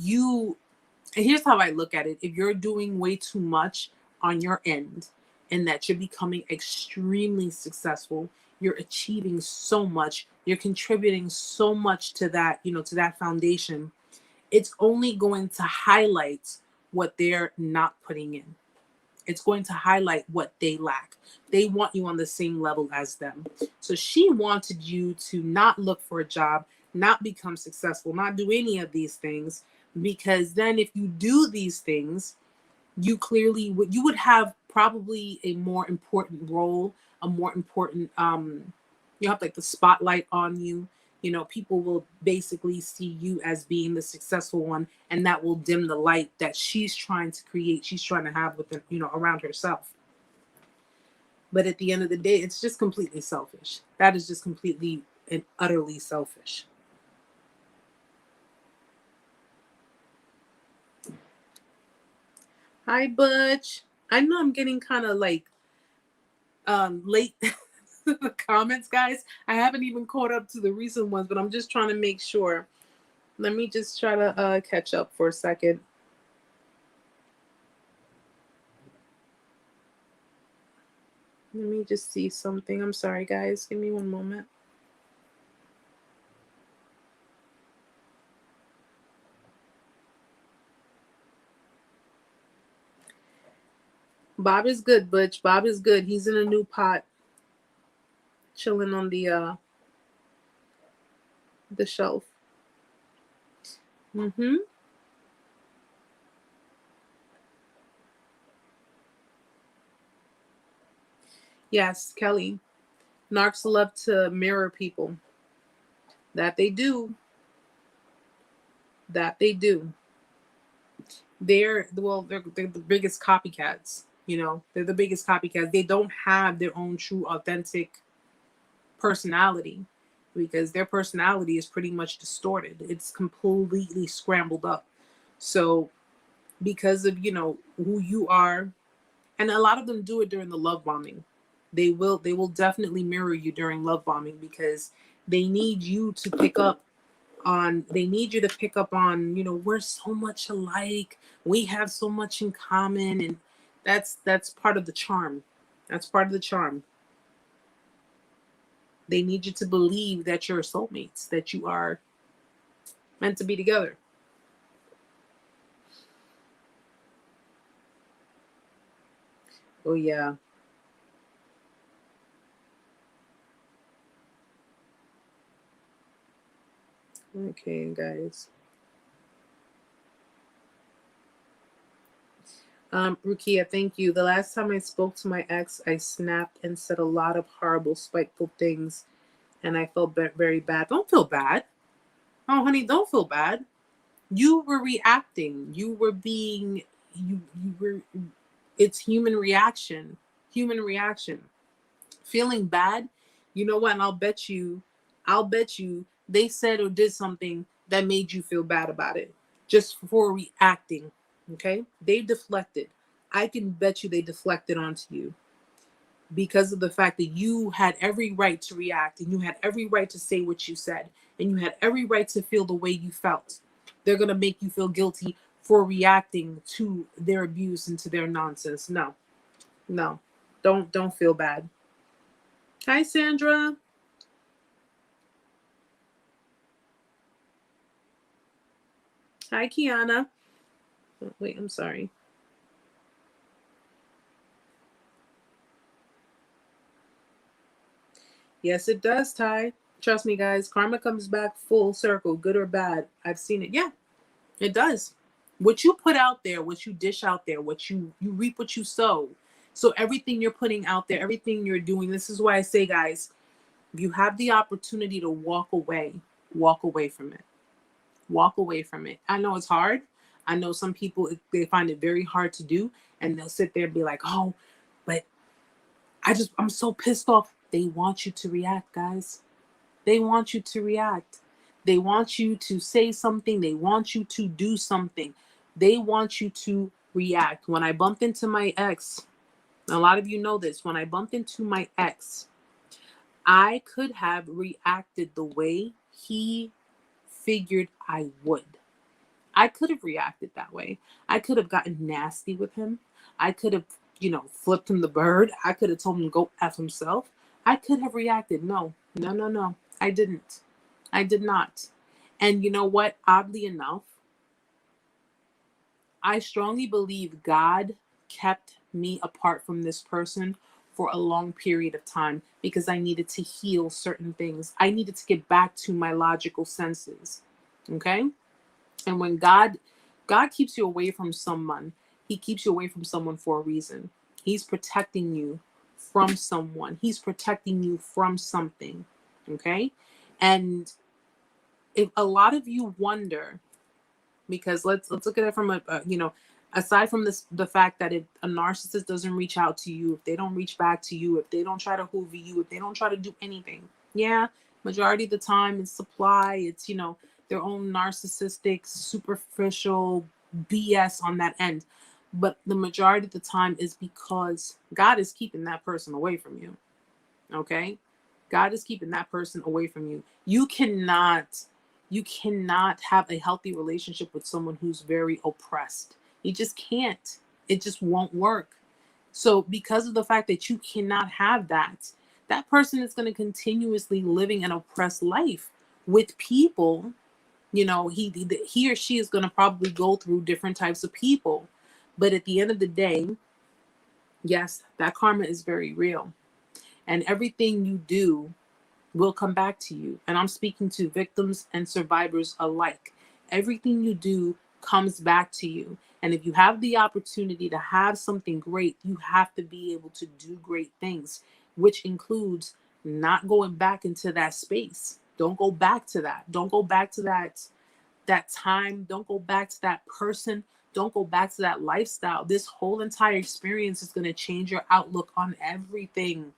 here's how I look at it. If you're doing way too much on your end and that you're becoming extremely successful, you're achieving so much, you're contributing so much to that, to that foundation, it's only going to highlight what they're not putting in. It's going to highlight what they lack. They want you on the same level as them. So she wanted you to not look for a job, not become successful, not do any of these things, because then if you do these things, you would have probably a more important role, a more important, you have like the spotlight on you. People will basically see you as being the successful one, and that will dim the light that she's trying to create, she's trying to have within, around herself. But at the end of the day, it's just completely selfish. That is just completely and utterly selfish. Hi, Butch. I know I'm getting kind of like late the comments, guys. I haven't even caught up to the recent ones, but I'm just trying to make sure. Let me just try to catch up for a second. Let me just see something. I'm sorry, guys. Give me one moment. Bob is good, Butch. Bob is good. He's in a new pot, chilling on the shelf. Mm-hmm. Yes, Kelly. Narcs love to mirror people. That they do. That they do. They're the biggest copycats. They're the biggest copycats. They don't have their own true, authentic personality, because their personality is pretty much distorted. It's completely scrambled up. So because of who you are, and a lot of them do it during the love bombing. They will definitely mirror you during love bombing, because they need you to pick up on, we're so much alike, we have so much in common, and that's part of the charm. That's part of the charm. They need you to believe that you're soulmates, that you are meant to be together. Oh yeah. Okay, guys. Rukia, thank you. The last time I spoke to my ex, I snapped and said a lot of horrible, spiteful things, and I felt very bad. Don't feel bad. Oh, honey, don't feel bad. You were reacting. You were being. You were. It's human reaction. Human reaction. Feeling bad. You know what? And I'll bet you, they said or did something that made you feel bad about it, just for reacting. Okay, they deflected. I can bet you they deflected onto you because of the fact that you had every right to react and you had every right to say what you said and you had every right to feel the way you felt. They're going to make you feel guilty for reacting to their abuse and to their nonsense. No, no, don't feel bad. Hi, Sandra. Hi, Kiana. Oh, wait, I'm sorry. Yes, it does, Ty. Trust me, guys. Karma comes back full circle, good or bad. I've seen it. Yeah, it does. What you put out there, what you dish out there, what you reap what you sow. So everything you're putting out there, everything you're doing, this is why I say, guys, if you have the opportunity to walk away from it. Walk away from it. I know it's hard. I know some people, they find it very hard to do, and they'll sit there and be like, "Oh, but I'm so pissed off." They want you to react, guys. They want you to react. They want you to say something. They want you to do something. They want you to react. When I bumped into my ex, a lot of you know this, when I bumped into my ex, I could have reacted the way he figured I would. I could have reacted that way. I could have gotten nasty with him. I could have, flipped him the bird. I could have told him to go F himself. I could have reacted. No, no, no, no. I didn't. I did not. And you know what? Oddly enough, I strongly believe God kept me apart from this person for a long period of time because I needed to heal certain things. I needed to get back to my logical senses. Okay? And when God keeps you away from someone, he keeps you away from someone for a reason. He's protecting you from someone. He's protecting you from something. Okay? And if a lot of you wonder, because let's look at it from aside from the fact that if a narcissist doesn't reach out to you, if they don't reach back to you, if they don't try to hoover you, if they don't try to do anything, yeah, majority of the time it's supply, it's their own narcissistic superficial BS on that end, but the majority of the time is because God is keeping that person away from you. Okay, God is keeping that person away from you. You cannot have a healthy relationship with someone who's very oppressed. You just can't. It just won't work. So because of the fact that you cannot have that, that person is going to continuously living an oppressed life with people. He or she is going to probably go through different types of people, but at the end of the day, yes, that karma is very real, and everything you do will come back to you. And I'm speaking to victims and survivors alike. Everything you do comes back to you. And if you have the opportunity to have something great, you have to be able to do great things, which includes not going back into that space. Don't go back to that. Don't go back to that time. Don't go back to that person. Don't go back to that lifestyle. This whole entire experience is going to change your outlook on everything.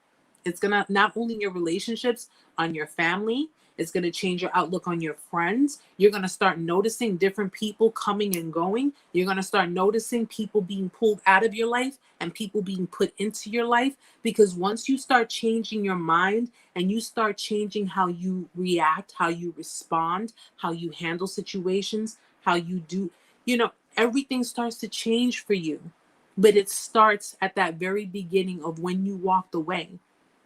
It's going to not only your relationships, on your family. It's going to change your outlook on your friends. You're going to start noticing different people coming and going. You're going to start noticing people being pulled out of your life and people being put into your life. Because once you start changing your mind and you start changing how you react, how you respond, how you handle situations, how you do, everything starts to change for you. But it starts at that very beginning of when you walked away.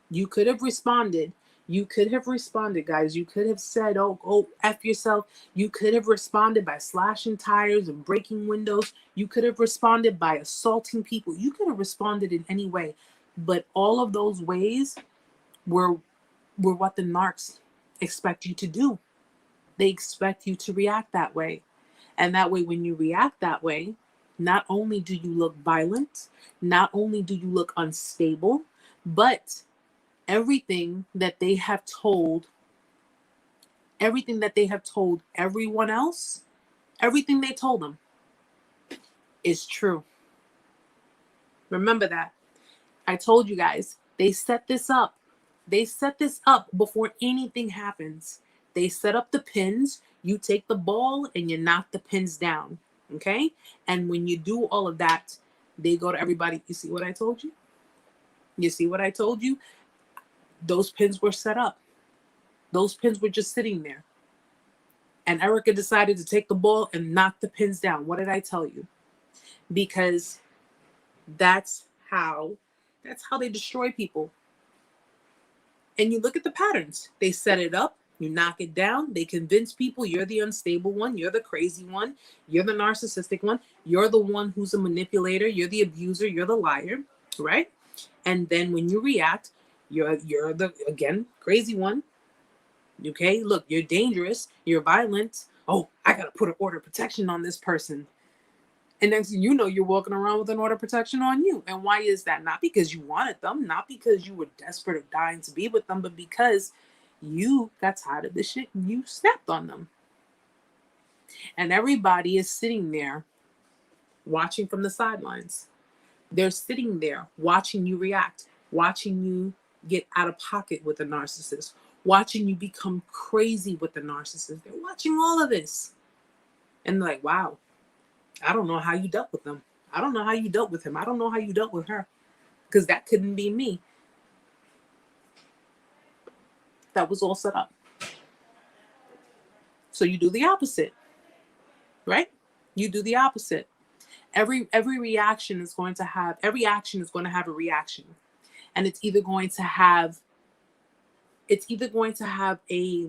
You could have responded. You could have responded, guys. You could have said, oh, F yourself. You could have responded by slashing tires and breaking windows. You could have responded by assaulting people. You could have responded in any way. But all of those ways were what the narcs expect you to do. They expect you to react that way. And that way, when you react that way, not only do you look violent, not only do you look unstable, but everything that they have told, everything that they have told everyone else, everything they told them is true. Remember that. I told you guys, they set this up. They set this up before anything happens. They set up the pins. You take the ball and you knock the pins down. Okay? And when you do all of that, they go to everybody. You see what I told you? You see what I told you? Those pins were set up. Those pins were just sitting there. And Erica decided to take the ball and knock the pins down. What did I tell you? Because that's how they destroy people. And you look at the patterns. They set it up, you knock it down, they convince people you're the unstable one, you're the crazy one, you're the narcissistic one, you're the one who's a manipulator, you're the abuser, you're the liar, right? And then when you react, you're the, again, crazy one. Okay, look, you're dangerous, you're violent. Oh, I gotta put an order of protection on this person. And next thing you know, you're walking around with an order of protection on you. And why is that? Not because you wanted them, not because you were desperate or dying to be with them, but because you got tired of the shit and you snapped on them. And everybody is sitting there watching from the sidelines. They're sitting there watching you react, watching you get out of pocket with a narcissist, watching you become crazy with the narcissist. They're watching all of this. And they're like, wow, I don't know how you dealt with them. I don't know how you dealt with him. I don't know how you dealt with her. Because that couldn't be me. That was all set up. So you do the opposite. Right? You do the opposite. Every reaction is going to have, every action is going to have a reaction. And it's either going to have a,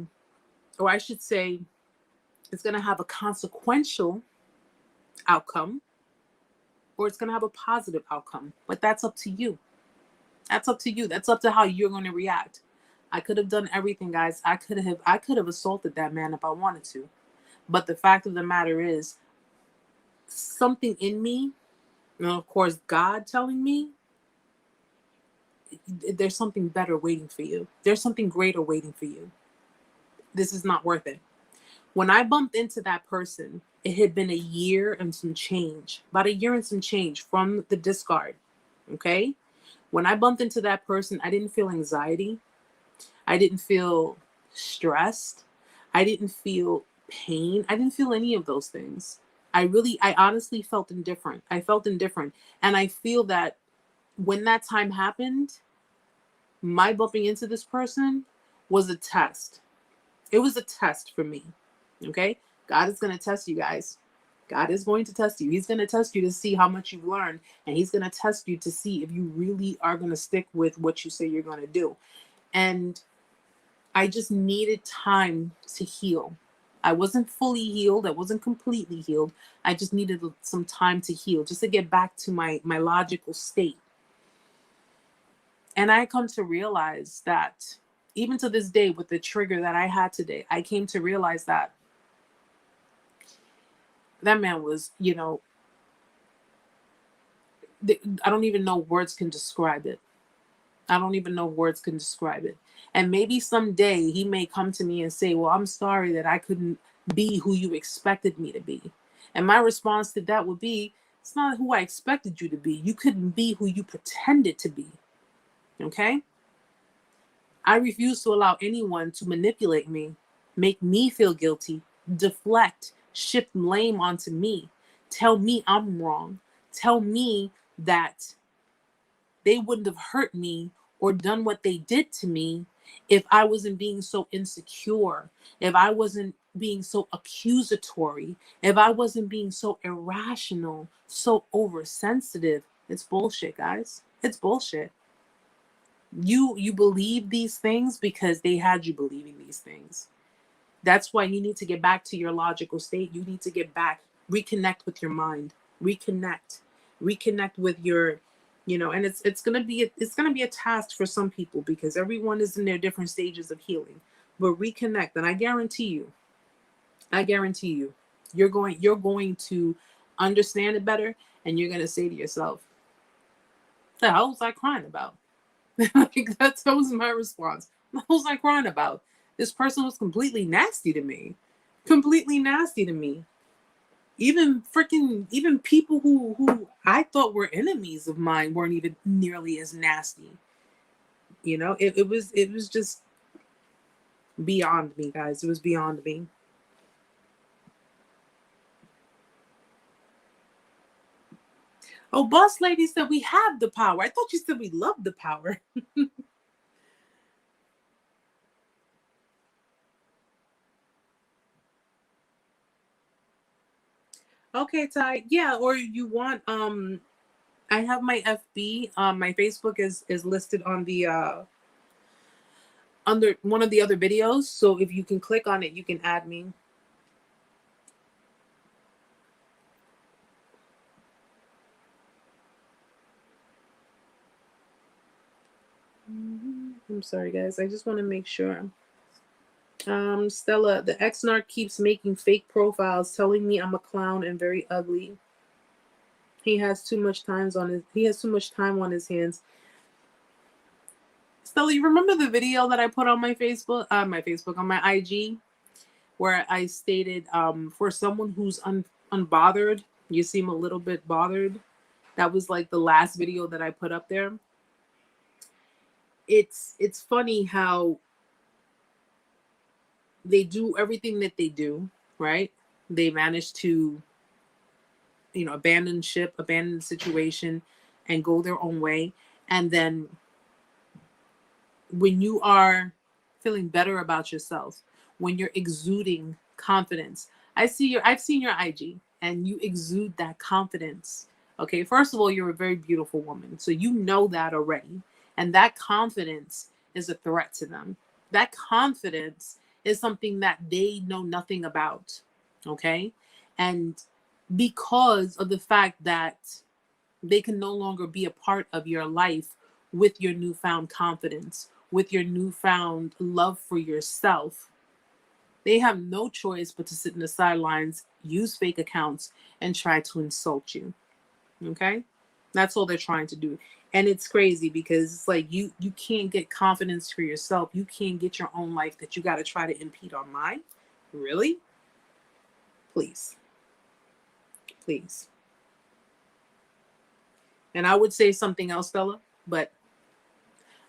or I should say, it's going to have a consequential outcome, or it's going to have a positive outcome. But that's up to you. That's up to you. That's up to how you're going to react. I could have done everything, guys. I could have assaulted that man if I wanted to. But the fact of the matter is, something in me, and of course, God telling me, there's something better waiting for you. There's something greater waiting for you. This is not worth it. When I bumped into that person, it had been a year and some change, about a year and some change from the discard. Okay. When I bumped into that person, I didn't feel anxiety. I didn't feel stressed. I didn't feel pain. I didn't feel any of those things. I honestly felt indifferent. I felt indifferent. And I feel that when that time happened, my bumping into this person was a test. It was a test for me. Okay? God is going to test you guys. God is going to test you. He's going to test you to see how much you've learned. And he's going to test you to see if you really are going to stick with what you say you're going to do. And I just needed time to heal. I wasn't fully healed. I wasn't completely healed. I just needed some time to heal, just to get back to my logical state. And I come to realize that even to this day, with the trigger that I had today, I came to realize that that man was, I don't even know words can describe it. I don't even know words can describe it. And maybe someday he may come to me and say, well, I'm sorry that I couldn't be who you expected me to be. And my response to that would be, it's not who I expected you to be. You couldn't be who you pretended to be. Okay? I refuse to allow anyone to manipulate me, make me feel guilty, deflect, shift blame onto me, tell me I'm wrong, tell me that they wouldn't have hurt me or done what they did to me if I wasn't being so insecure, if I wasn't being so accusatory, if I wasn't being so irrational, so oversensitive. It's bullshit, guys. It's bullshit. You believe these things because they had you believing these things. That's why you need to get back to your logical state. You need to get back, reconnect with your mind, reconnect with your, and it's gonna be a task for some people because everyone is in their different stages of healing. But reconnect, and I guarantee you, I guarantee you, you're going to understand it better, and you're going to say to yourself, the hell was I crying about? Like, that was my response. What was I crying about? This person was completely nasty to me. Completely nasty to me. Even people who I thought were enemies of mine weren't even nearly as nasty. You know, it was just beyond me, guys. It was beyond me. Oh, boss lady said we have the power. I thought you said we love the power. Okay, Ty. Yeah, or you want I have my FB. My Facebook is listed on the under one of the other videos. So if you can click on it, you can add me. I'm sorry, guys. I just want to make sure. Stella, the ex-narc keeps making fake profiles telling me I'm a clown and very ugly. He has too much time on his hands. Stella, you remember the video that I put on my Facebook, on my IG, where I stated, for someone who's unbothered, you seem a little bit bothered. That was like the last video that I put up there. It's funny how they do everything that they do, right? They manage to, abandon ship, abandon the situation, and go their own way. And then when you are feeling better about yourself, when you're exuding confidence, I've seen your IG, and you exude that confidence. Okay, first of all, you're a very beautiful woman, so you know that already, and that confidence is a threat to them. That confidence is something that they know nothing about. Okay, and because of the fact that they can no longer be a part of your life with your newfound confidence, with your newfound love for yourself, they have no choice but to sit in the sidelines, use fake accounts, and try to insult you. Okay? That's all they're trying to do. And it's crazy because it's like you can't get confidence for yourself. You can't get your own life, that you got to try to impede on mine. Really? Please. Please. And I would say something else, Stella, but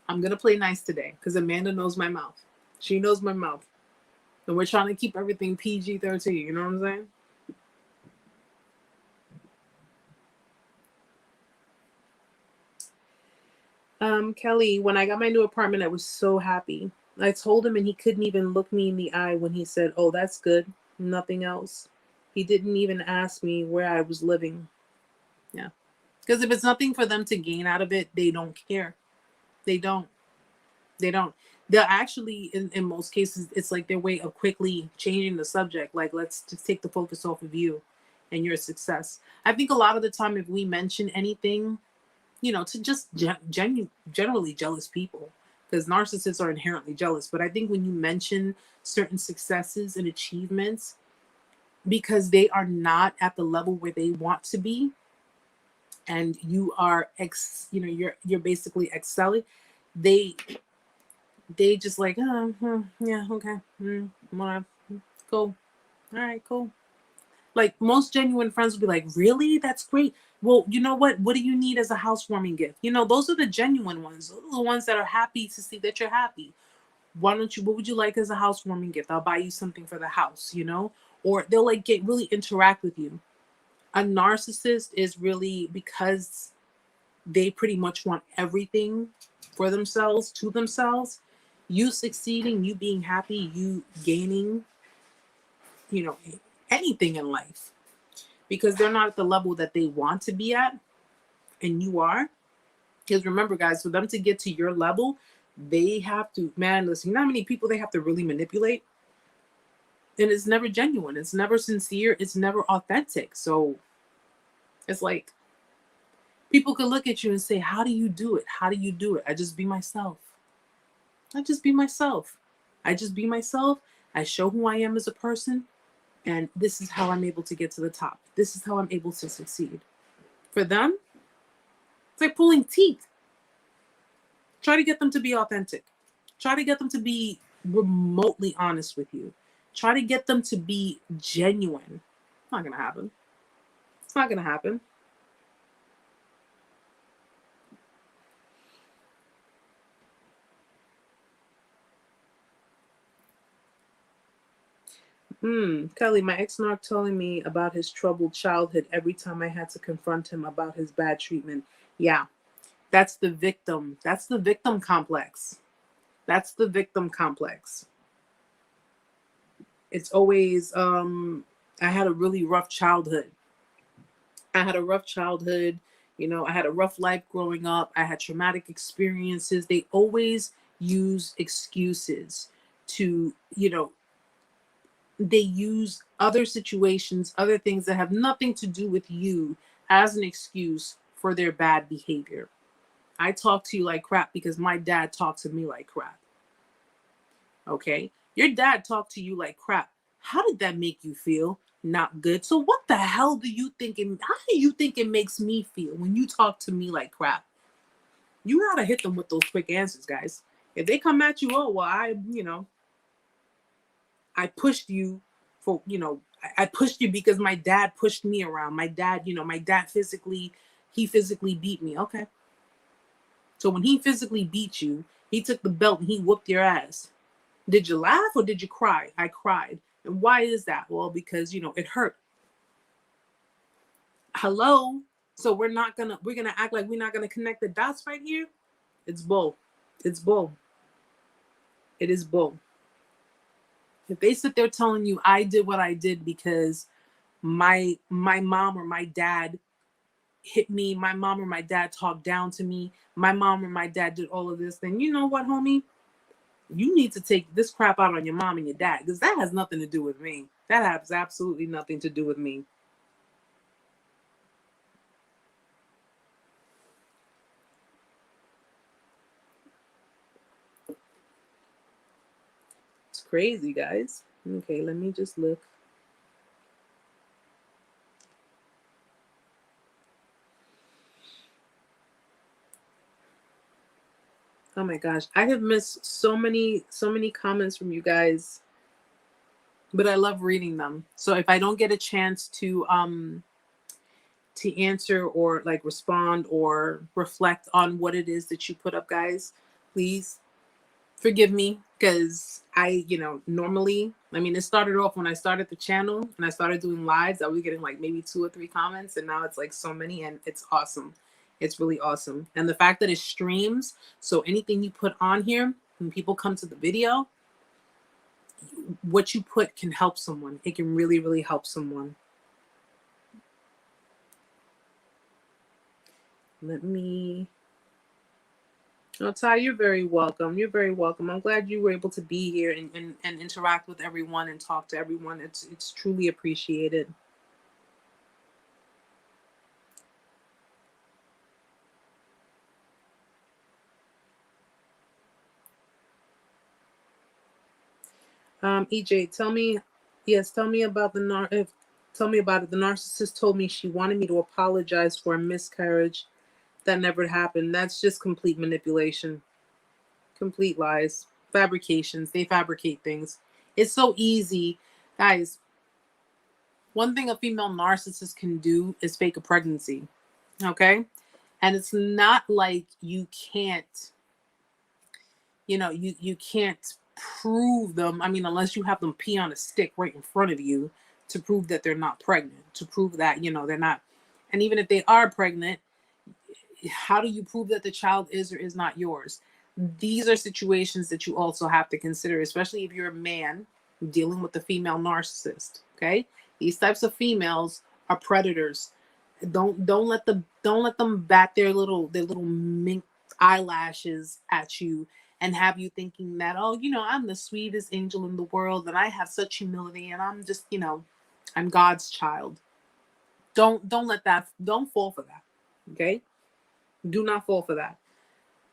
I'm going to play nice today because Amanda knows my mouth. She knows my mouth. And we're trying to keep everything PG-13. You know what I'm saying? Kelly, when I got my new apartment, I was so happy. I told him, and he couldn't even look me in the eye when he said, "Oh, that's good. Nothing else." He didn't even ask me where I was living. Yeah. Because if it's nothing for them to gain out of it, they don't care. They don't. They don't. They'll actually, in most cases, it's like their way of quickly changing the subject. Like, let's just take the focus off of you and your success. I think a lot of the time, if we mention anything, to just generally jealous people, because narcissists are inherently jealous. But I think when you mention certain successes and achievements, because they are not at the level where they want to be, and you are you're basically excelling, they just like, oh, yeah, okay, cool, all right, cool. Like, most genuine friends would be like, really? That's great. Well, you know what? What do you need as a housewarming gift? Those are the genuine ones. Those are the ones that are happy to see that you're happy. What would you like as a housewarming gift? I'll buy you something for the house, Or they'll like really interact with you. A narcissist is really, because they pretty much want everything for themselves, to themselves. You succeeding, you being happy, you gaining, anything in life, because they're not at the level that they want to be at, and you are. Because remember, guys, for them to get to your level, they have to, man, listen, you know how many people they have to really manipulate? And it's never genuine. It's never sincere. It's never authentic. So it's like, people could look at you and say, how do you do it? How do you do it? I just be myself. I just be myself. I just be myself. I show who I am as a person. And this is how I'm able to get to the top. This is how I'm able to succeed. For them, it's like pulling teeth. Try to get them to be authentic. Try to get them to be remotely honest with you. Try to get them to be genuine. It's not going to happen. It's not going to happen. Kelly, my ex-narc telling me about his troubled childhood every time I had to confront him about his bad treatment. Yeah, that's the victim. That's the victim complex. That's the victim complex. It's always, I had a really rough childhood. I had a rough childhood. You know, I had a rough life growing up. I had traumatic experiences. They always use excuses to, you know, they use other situations, other things that have nothing to do with you as an excuse for their bad behavior. I talk to you like crap because my dad talked to me like crap. Okay? Your dad talked to you like crap. How did that make you feel? Not good. So what the hell do you think how do you think it makes me feel when you talk to me like crap? You gotta hit them with those quick answers, guys. If they come at you, oh, well, I pushed you for, I pushed you because my dad pushed me around. My dad, he physically beat me. Okay. So when he physically beat you, he took the belt and he whooped your ass. Did you laugh or did you cry? I cried. And why is that? Well, because, it hurt. Hello. So we're going to act like we're not going to connect the dots right here. It's bull. It's bull. It is bull. If they sit there telling you I did what I did because my mom or my dad hit me, my mom or my dad talked down to me, my mom or my dad did all of this, then you know what, homie? You need to take this crap out on your mom and your dad because that has nothing to do with me. That has absolutely nothing to do with me. It's crazy, guys. Okay, let me just look. Oh my gosh, I have missed so many comments from you guys, but I love reading them. So if I don't get a chance to answer or like respond or reflect on what it is that you put up, guys, please forgive me because normally, it started off when I started the channel and I started doing lives. I was getting like maybe 2 or 3 comments, and now it's like so many, and it's awesome. It's really awesome. And the fact that it streams, so anything you put on here, when people come to the video, what you put can help someone. It can really, really help someone. Oh, Ty, you're very welcome. You're very welcome. I'm glad you were able to be here and interact with everyone and talk to everyone. It's truly appreciated. EJ, tell me about tell me about it. The narcissist told me she wanted me to apologize for a miscarriage that never happened. That's just complete manipulation. Complete lies. Fabrications. They fabricate things. It's so easy. Guys, one thing a female narcissist can do is fake a pregnancy. Okay? And it's not like you can't, you can't prove them. Unless you have them pee on a stick right in front of you to prove that they're not pregnant, to prove that, they're not. And even if they are pregnant, how do you prove that the child is or is not yours? These are situations that you also have to consider, especially if you're a man dealing with a female narcissist. Okay, these types of females are predators. Don't let them bat their little mink eyelashes at you and have you thinking that, oh, I'm the sweetest angel in the world and I have such humility and I'm just, I'm God's child. Don't fall for that. Okay? Do not fall for that.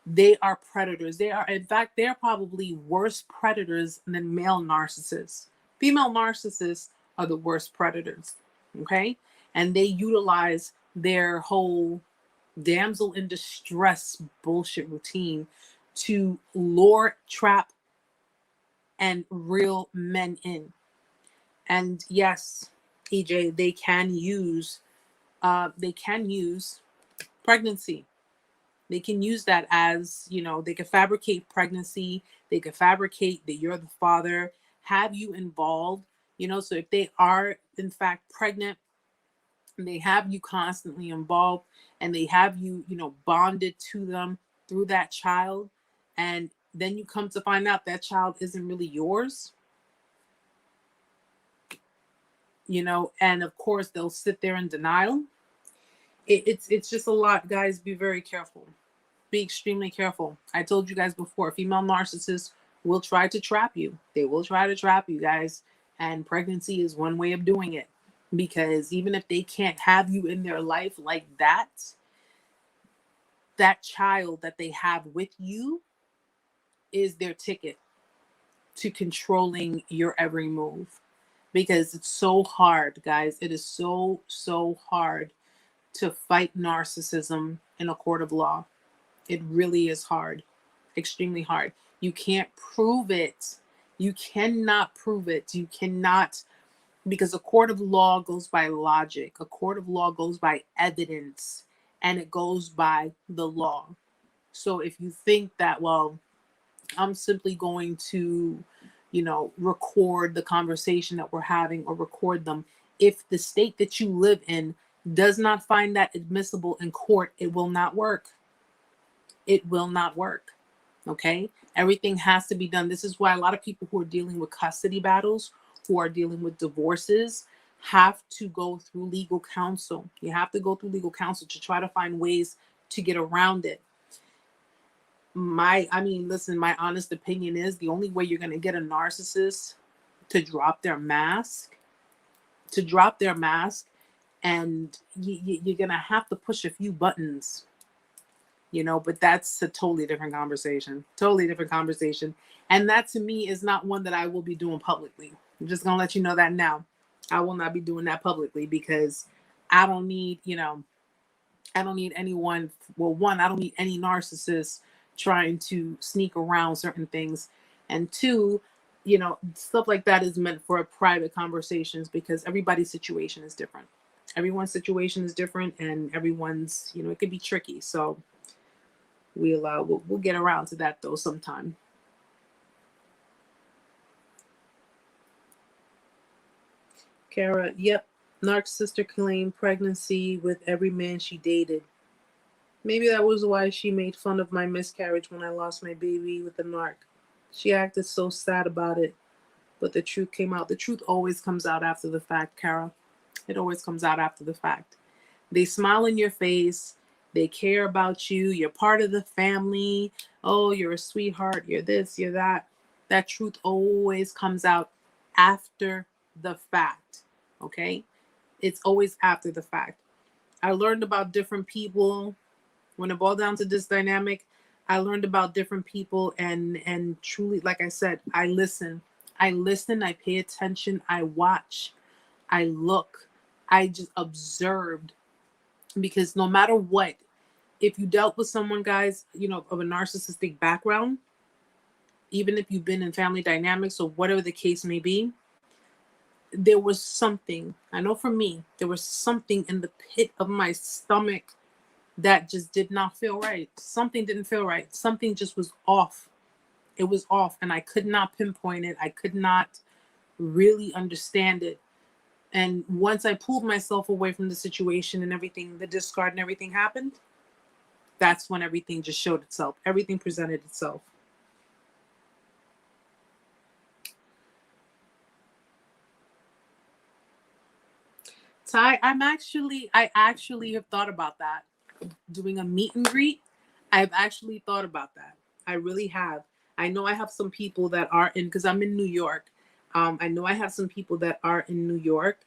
They are predators. In fact, they're probably worse predators than male narcissists. Female narcissists are the worst predators. Okay. And they utilize their whole damsel in distress bullshit routine to lure, trap, and reel men in. And yes, EJ, they can use pregnancy. They can use that as, they can fabricate pregnancy. They can fabricate that you're the father, have you involved, so if they are in fact pregnant, they have you constantly involved, and they have you, bonded to them through that child. And then you come to find out that child isn't really yours, and of course they'll sit there in denial. It's just a lot, guys. Be very careful. Be extremely careful. I told you guys before, female narcissists will try to trap you. They will try to trap you, guys. And pregnancy is one way of doing it. Because even if they can't have you in their life like that, that child that they have with you is their ticket to controlling your every move. Because it's so hard, guys. It is so, so hard to fight narcissism in a court of law. It really is hard, extremely hard. You can't prove it. You cannot prove it. You cannot, because a court of law goes by logic. A court of law goes by evidence, and it goes by the law. So if you think that, well, I'm simply going to, record the conversation that we're having or record them, if the state that you live in does not find that admissible in court, it will not work. It will not work. Okay. Everything has to be done. This is why a lot of people who are dealing with custody battles, who are dealing with divorces, have to go through legal counsel. You have to go through legal counsel to try to find ways to get around it. My honest opinion is the only way you're going to get a narcissist to drop their mask, and you're going to have to push a few buttons. But that's a totally different conversation. And that to me is not one that I will be doing publicly. I'm just going to let you know that now. I will not be doing that publicly because I don't need anyone. Well, one, I don't need any narcissist trying to sneak around certain things. And two, stuff like that is meant for private conversations because everybody's situation is different. Everyone's situation is different, and everyone's, it could be tricky. So we'll get around to that though sometime. Kara, yep. Narc sister claimed pregnancy with every man she dated. Maybe that was why she made fun of my miscarriage when I lost my baby with the narc. She acted so sad about it, but the truth came out. The truth always comes out after the fact, Kara. It always comes out after the fact. They smile in your face. They care about you. You're part of the family. Oh, you're a sweetheart. You're this, you're that. That truth always comes out after the fact. Okay? It's always after the fact. I learned about different people. When it boiled down to this dynamic, I learned about different people and truly, like I said, I listen, I pay attention, I watch, I look, I just observed. Because no matter what, if you dealt with someone, guys, of a narcissistic background, even if you've been in family dynamics or whatever the case may be, there was something, I know for me, there was something in the pit of my stomach that just did not feel right. Something didn't feel right. Something just was off. It was off, and I could not pinpoint it. I could not really understand it. And once I pulled myself away from the situation and everything, the discard and everything happened, that's when everything just showed itself. Everything presented itself. Ty, I actually have thought about that. Doing a meet and greet, I've actually thought about that. I really have. I know I have some people that are in, because I'm in New York. I know I have some people that are in New York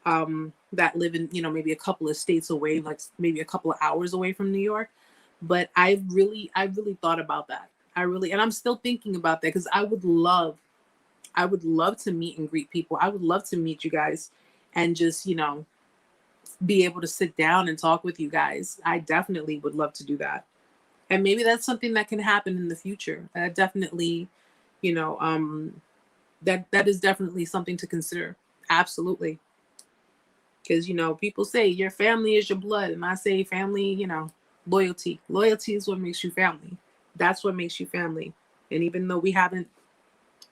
that live in, maybe a couple of states away, like maybe a couple of hours away from New York. But I really thought about that. And I'm still thinking about that because I would love I would love to meet and greet people. I would love to meet you guys and just, be able to sit down and talk with you guys. I definitely would love to do that. And maybe that's something that can happen in the future. Definitely, you know, that is definitely something to consider. Absolutely. Because, people say your family is your blood. And I say family, loyalty. Loyalty is what makes you family. That's what makes you family. And even though we haven't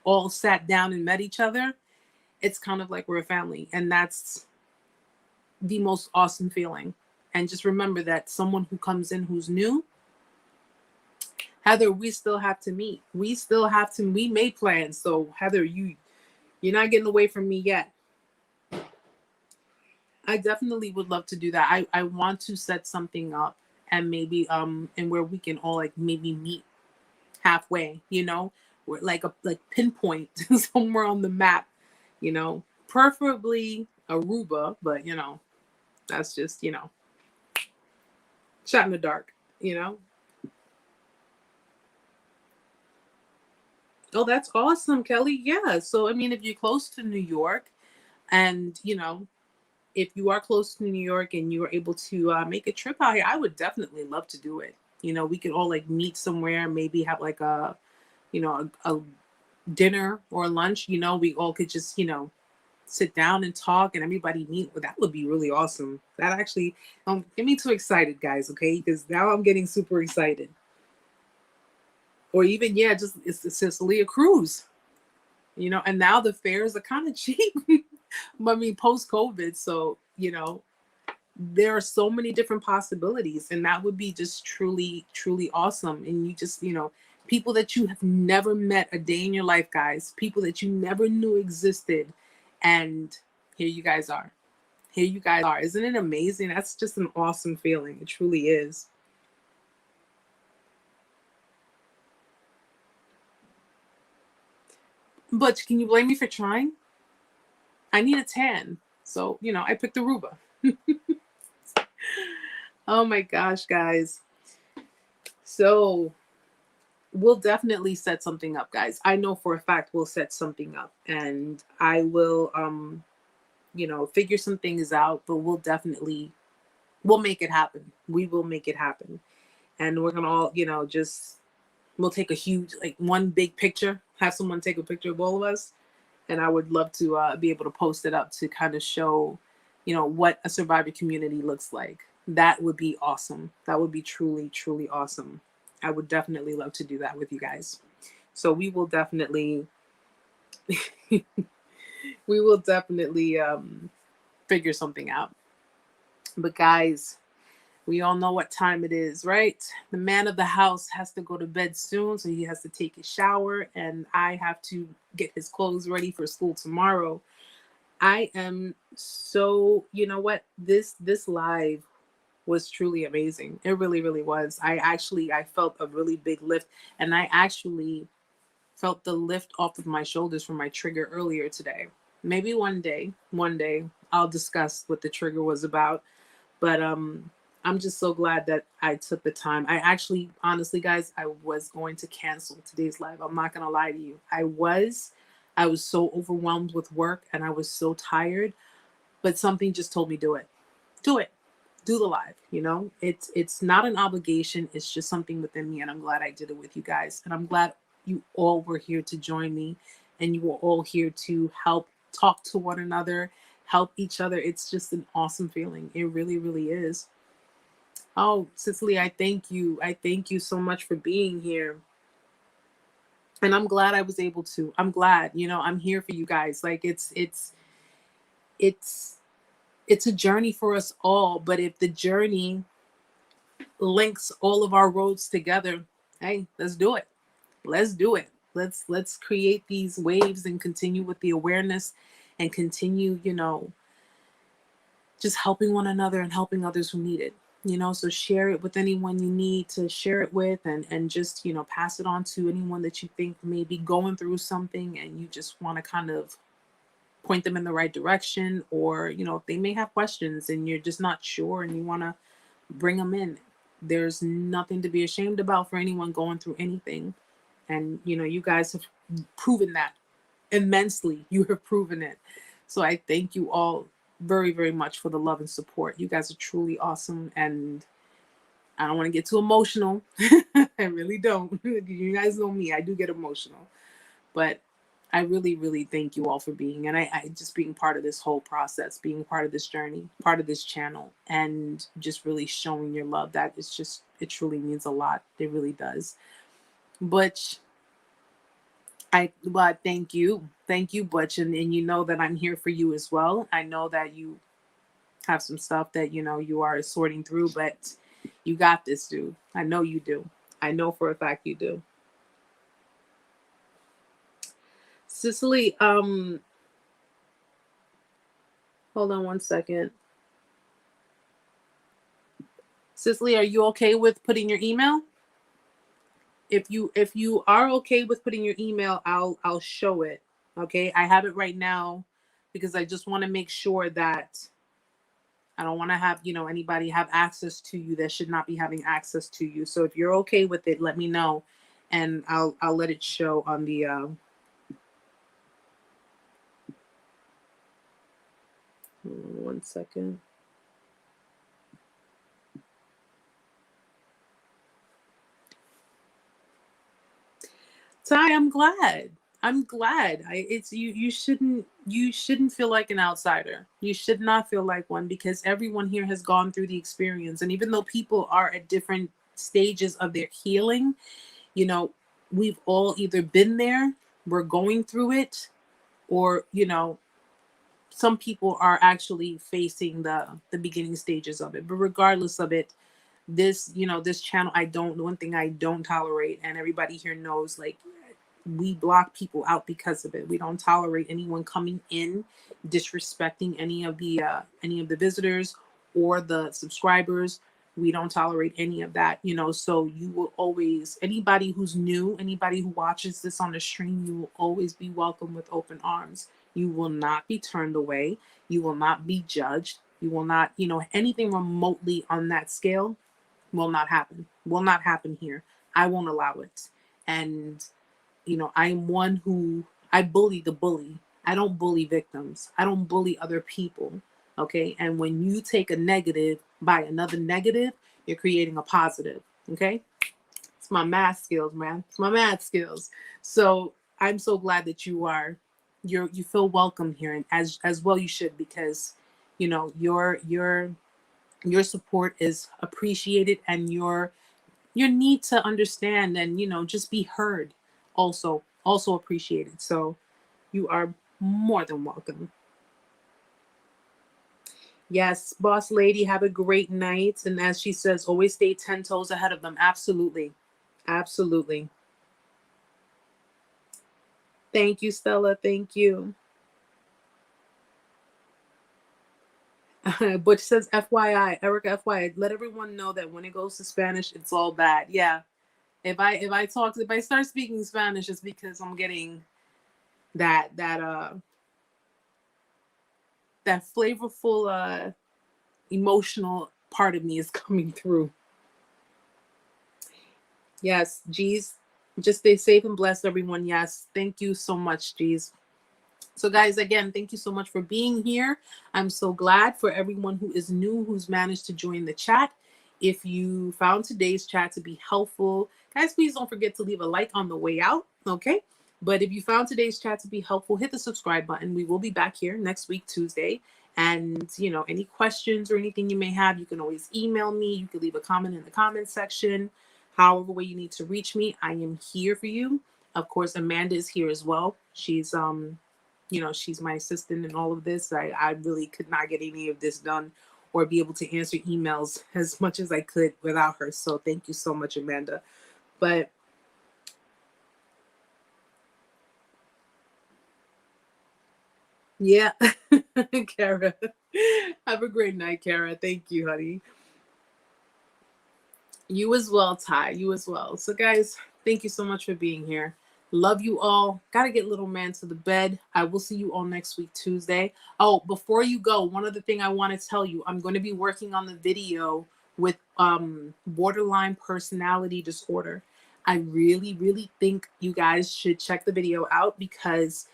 all sat down and met each other, it's kind of like we're a family. And that's the most awesome feeling. And just remember that someone who comes in who's new, Heather, we still have to meet. We made plans. So Heather, you're not getting away from me yet. I definitely would love to do that. I want to set something up and maybe and where we can all like maybe meet halfway, where like pinpoint somewhere on the map, preferably Aruba, but that's just, shot in the dark. Oh, that's awesome, Kelly. Yeah. So I mean, if you're close to New York and if you are close to New York and you are able to make a trip out here, I would definitely love to do it. We could all like meet somewhere, maybe have like a dinner or lunch. We all could just, sit down and talk and everybody meet. Well, that would be really awesome. That actually get me too excited, guys. Okay, because now I'm getting super excited. Or even just it's Sicily a cruise. And now the fares are kind of cheap. I mean, post COVID, so there are so many different possibilities, and that would be just truly, truly awesome. And you just, people that you have never met a day in your life, guys, people that you never knew existed, and here you guys are. Here you guys are. Isn't it amazing? That's just an awesome feeling. It truly is. But can you blame me for trying? I need a tan. So, I picked Aruba. Oh my gosh, guys. So we'll definitely set something up, guys. I know for a fact we'll set something up, and I will figure some things out, but we'll make it happen. We will make it happen. And we're gonna all, we'll take a huge, like one big picture, have someone take a picture of all of us. And I would love to be able to post it up to kind of show, what a survivor community looks like. That would be awesome. That would be truly, truly awesome. I would definitely love to do that with you guys. So we will definitely, figure something out. But guys, we all know what time it is, right? The man of the house has to go to bed soon, so he has to take his shower, and I have to get his clothes ready for school tomorrow. I am so, what? This live was truly amazing. It really, really was. I felt a really big lift, and I actually felt the lift off of my shoulders from my trigger earlier today. Maybe one day I'll discuss what the trigger was about. But I'm just so glad that I took the time. I actually, honestly, guys, I was going to cancel today's live. I'm not going to lie to you. I was so overwhelmed with work and I was so tired, but something just told me do it. Do it. Do the live, It's not an obligation. It's just something within me, and I'm glad I did it with you guys. And I'm glad you all were here to join me, and you were all here to help talk to one another, help each other. It's just an awesome feeling. It really, really is. Oh, Cicely, I thank you. I thank you so much for being here. And I'm glad I was able to. I'm glad, I'm here for you guys. Like it's a journey for us all, but if the journey links all of our roads together, hey, let's do it. Let's do it. Let's create these waves and continue with the awareness and continue, just helping one another and helping others who need it. So share it with anyone you need to share it with, and just, pass it on to anyone that you think may be going through something and you just want to kind of point them in the right direction, or, if they may have questions and you're just not sure and you want to bring them in. There's nothing to be ashamed about for anyone going through anything. And, you guys have proven that immensely. You have proven it. So I thank you all very, very much for the love and support. You guys are truly awesome. And I don't want to get too emotional. I really don't. You guys know me. I do get emotional. But I really, really thank you all for being, and I just being part of this whole process, being part of this journey, part of this channel, and just really showing your love. That is just, it truly means a lot. It really does. Butch, well, thank you. Thank you, Butch. And you know that I'm here for you as well. I know that you have some stuff that, you are sorting through, but you got this, dude. I know you do. I know for a fact you do. Cicely, hold on one second. Cicely, are you okay with putting your email? If you are okay with putting your email, I'll show it. Okay, I have it right now because I just want to make sure that I don't want to have anybody have access to you that should not be having access to you. So if you're okay with it, let me know, and I'll let it show on the. 1 second. Ty, I'm glad. It's you shouldn't feel like an outsider. You should not feel like one, because everyone here has gone through the experience. And even though people are at different stages of their healing, we've all either been there, we're going through it, or, some people are actually facing the beginning stages of it. But regardless of it, this channel, one thing I don't tolerate, and everybody here knows, like, we block people out because of it. We don't tolerate anyone coming in disrespecting any of the visitors or the subscribers. We don't tolerate any of that, so you will always, anybody who's new, anybody who watches this on the stream, you will always be welcome with open arms. You will not be turned away. You will not be judged. You will not, anything remotely on that scale will not happen here. I won't allow it. And I'm one who, I bully the bully. I don't bully victims. I don't bully other people. Okay. And when you take a negative by another negative, you're creating a positive. Okay. It's my math skills, man. It's my math skills. So I'm so glad that you feel welcome here, and as well you should, because your support is appreciated, and your need to understand and just be heard also appreciated. So you are more than welcome. Yes, boss lady, have a great night. And as she says, always stay 10 toes ahead of them. Absolutely. Thank you, Stella. Thank you. Butch says, FYI, Erica, FYI, let everyone know that when it goes to Spanish, it's all bad. Yeah. If I start speaking Spanish, it's because I'm getting that flavorful emotional part of me is coming through. Yes, G's, just stay safe and blessed, everyone. Yes, thank you so much, G's. So guys, again, thank you so much for being here. I'm so glad for everyone who is new, who's managed to join the chat. If you found today's chat to be helpful, guys, please don't forget to leave a like on the way out, okay? But if you found today's chat to be helpful, hit the subscribe button. We will be back here next week, Tuesday. And, any questions or anything you may have, you can always email me. You can leave a comment in the comment section. However way you need to reach me, I am here for you. Of course, Amanda is here as well. She's she's my assistant in all of this. I really could not get any of this done or be able to answer emails as much as I could without her. So thank you so much, Amanda. But yeah, Kara, have a great night, Kara. Thank you, honey. You as well, Ty. You as well. So guys, thank you so much for being here. Love you all. Gotta get little man to the bed. I will see you all next week, Tuesday. Oh, before you go, one other thing I want to tell you. I'm going to be working on the video with borderline personality disorder. I really, really think you guys should check the video out, because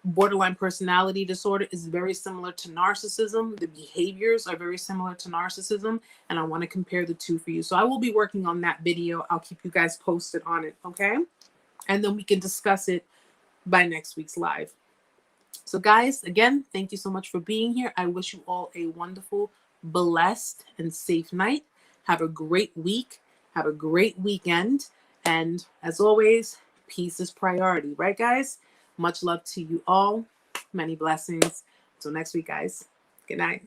borderline personality disorder is very similar to narcissism. The behaviors are very similar to narcissism, and I want to compare the two for you. So I will be working on that video. I'll keep you guys posted on it, okay? And then we can discuss it by next week's live. So guys, again, thank you so much for being here. I wish you all a wonderful, blessed, and safe night. Have a great week. Have a great weekend. And as always, peace is priority, right, guys? Much love to you all. Many blessings. Until next week, guys. Good night.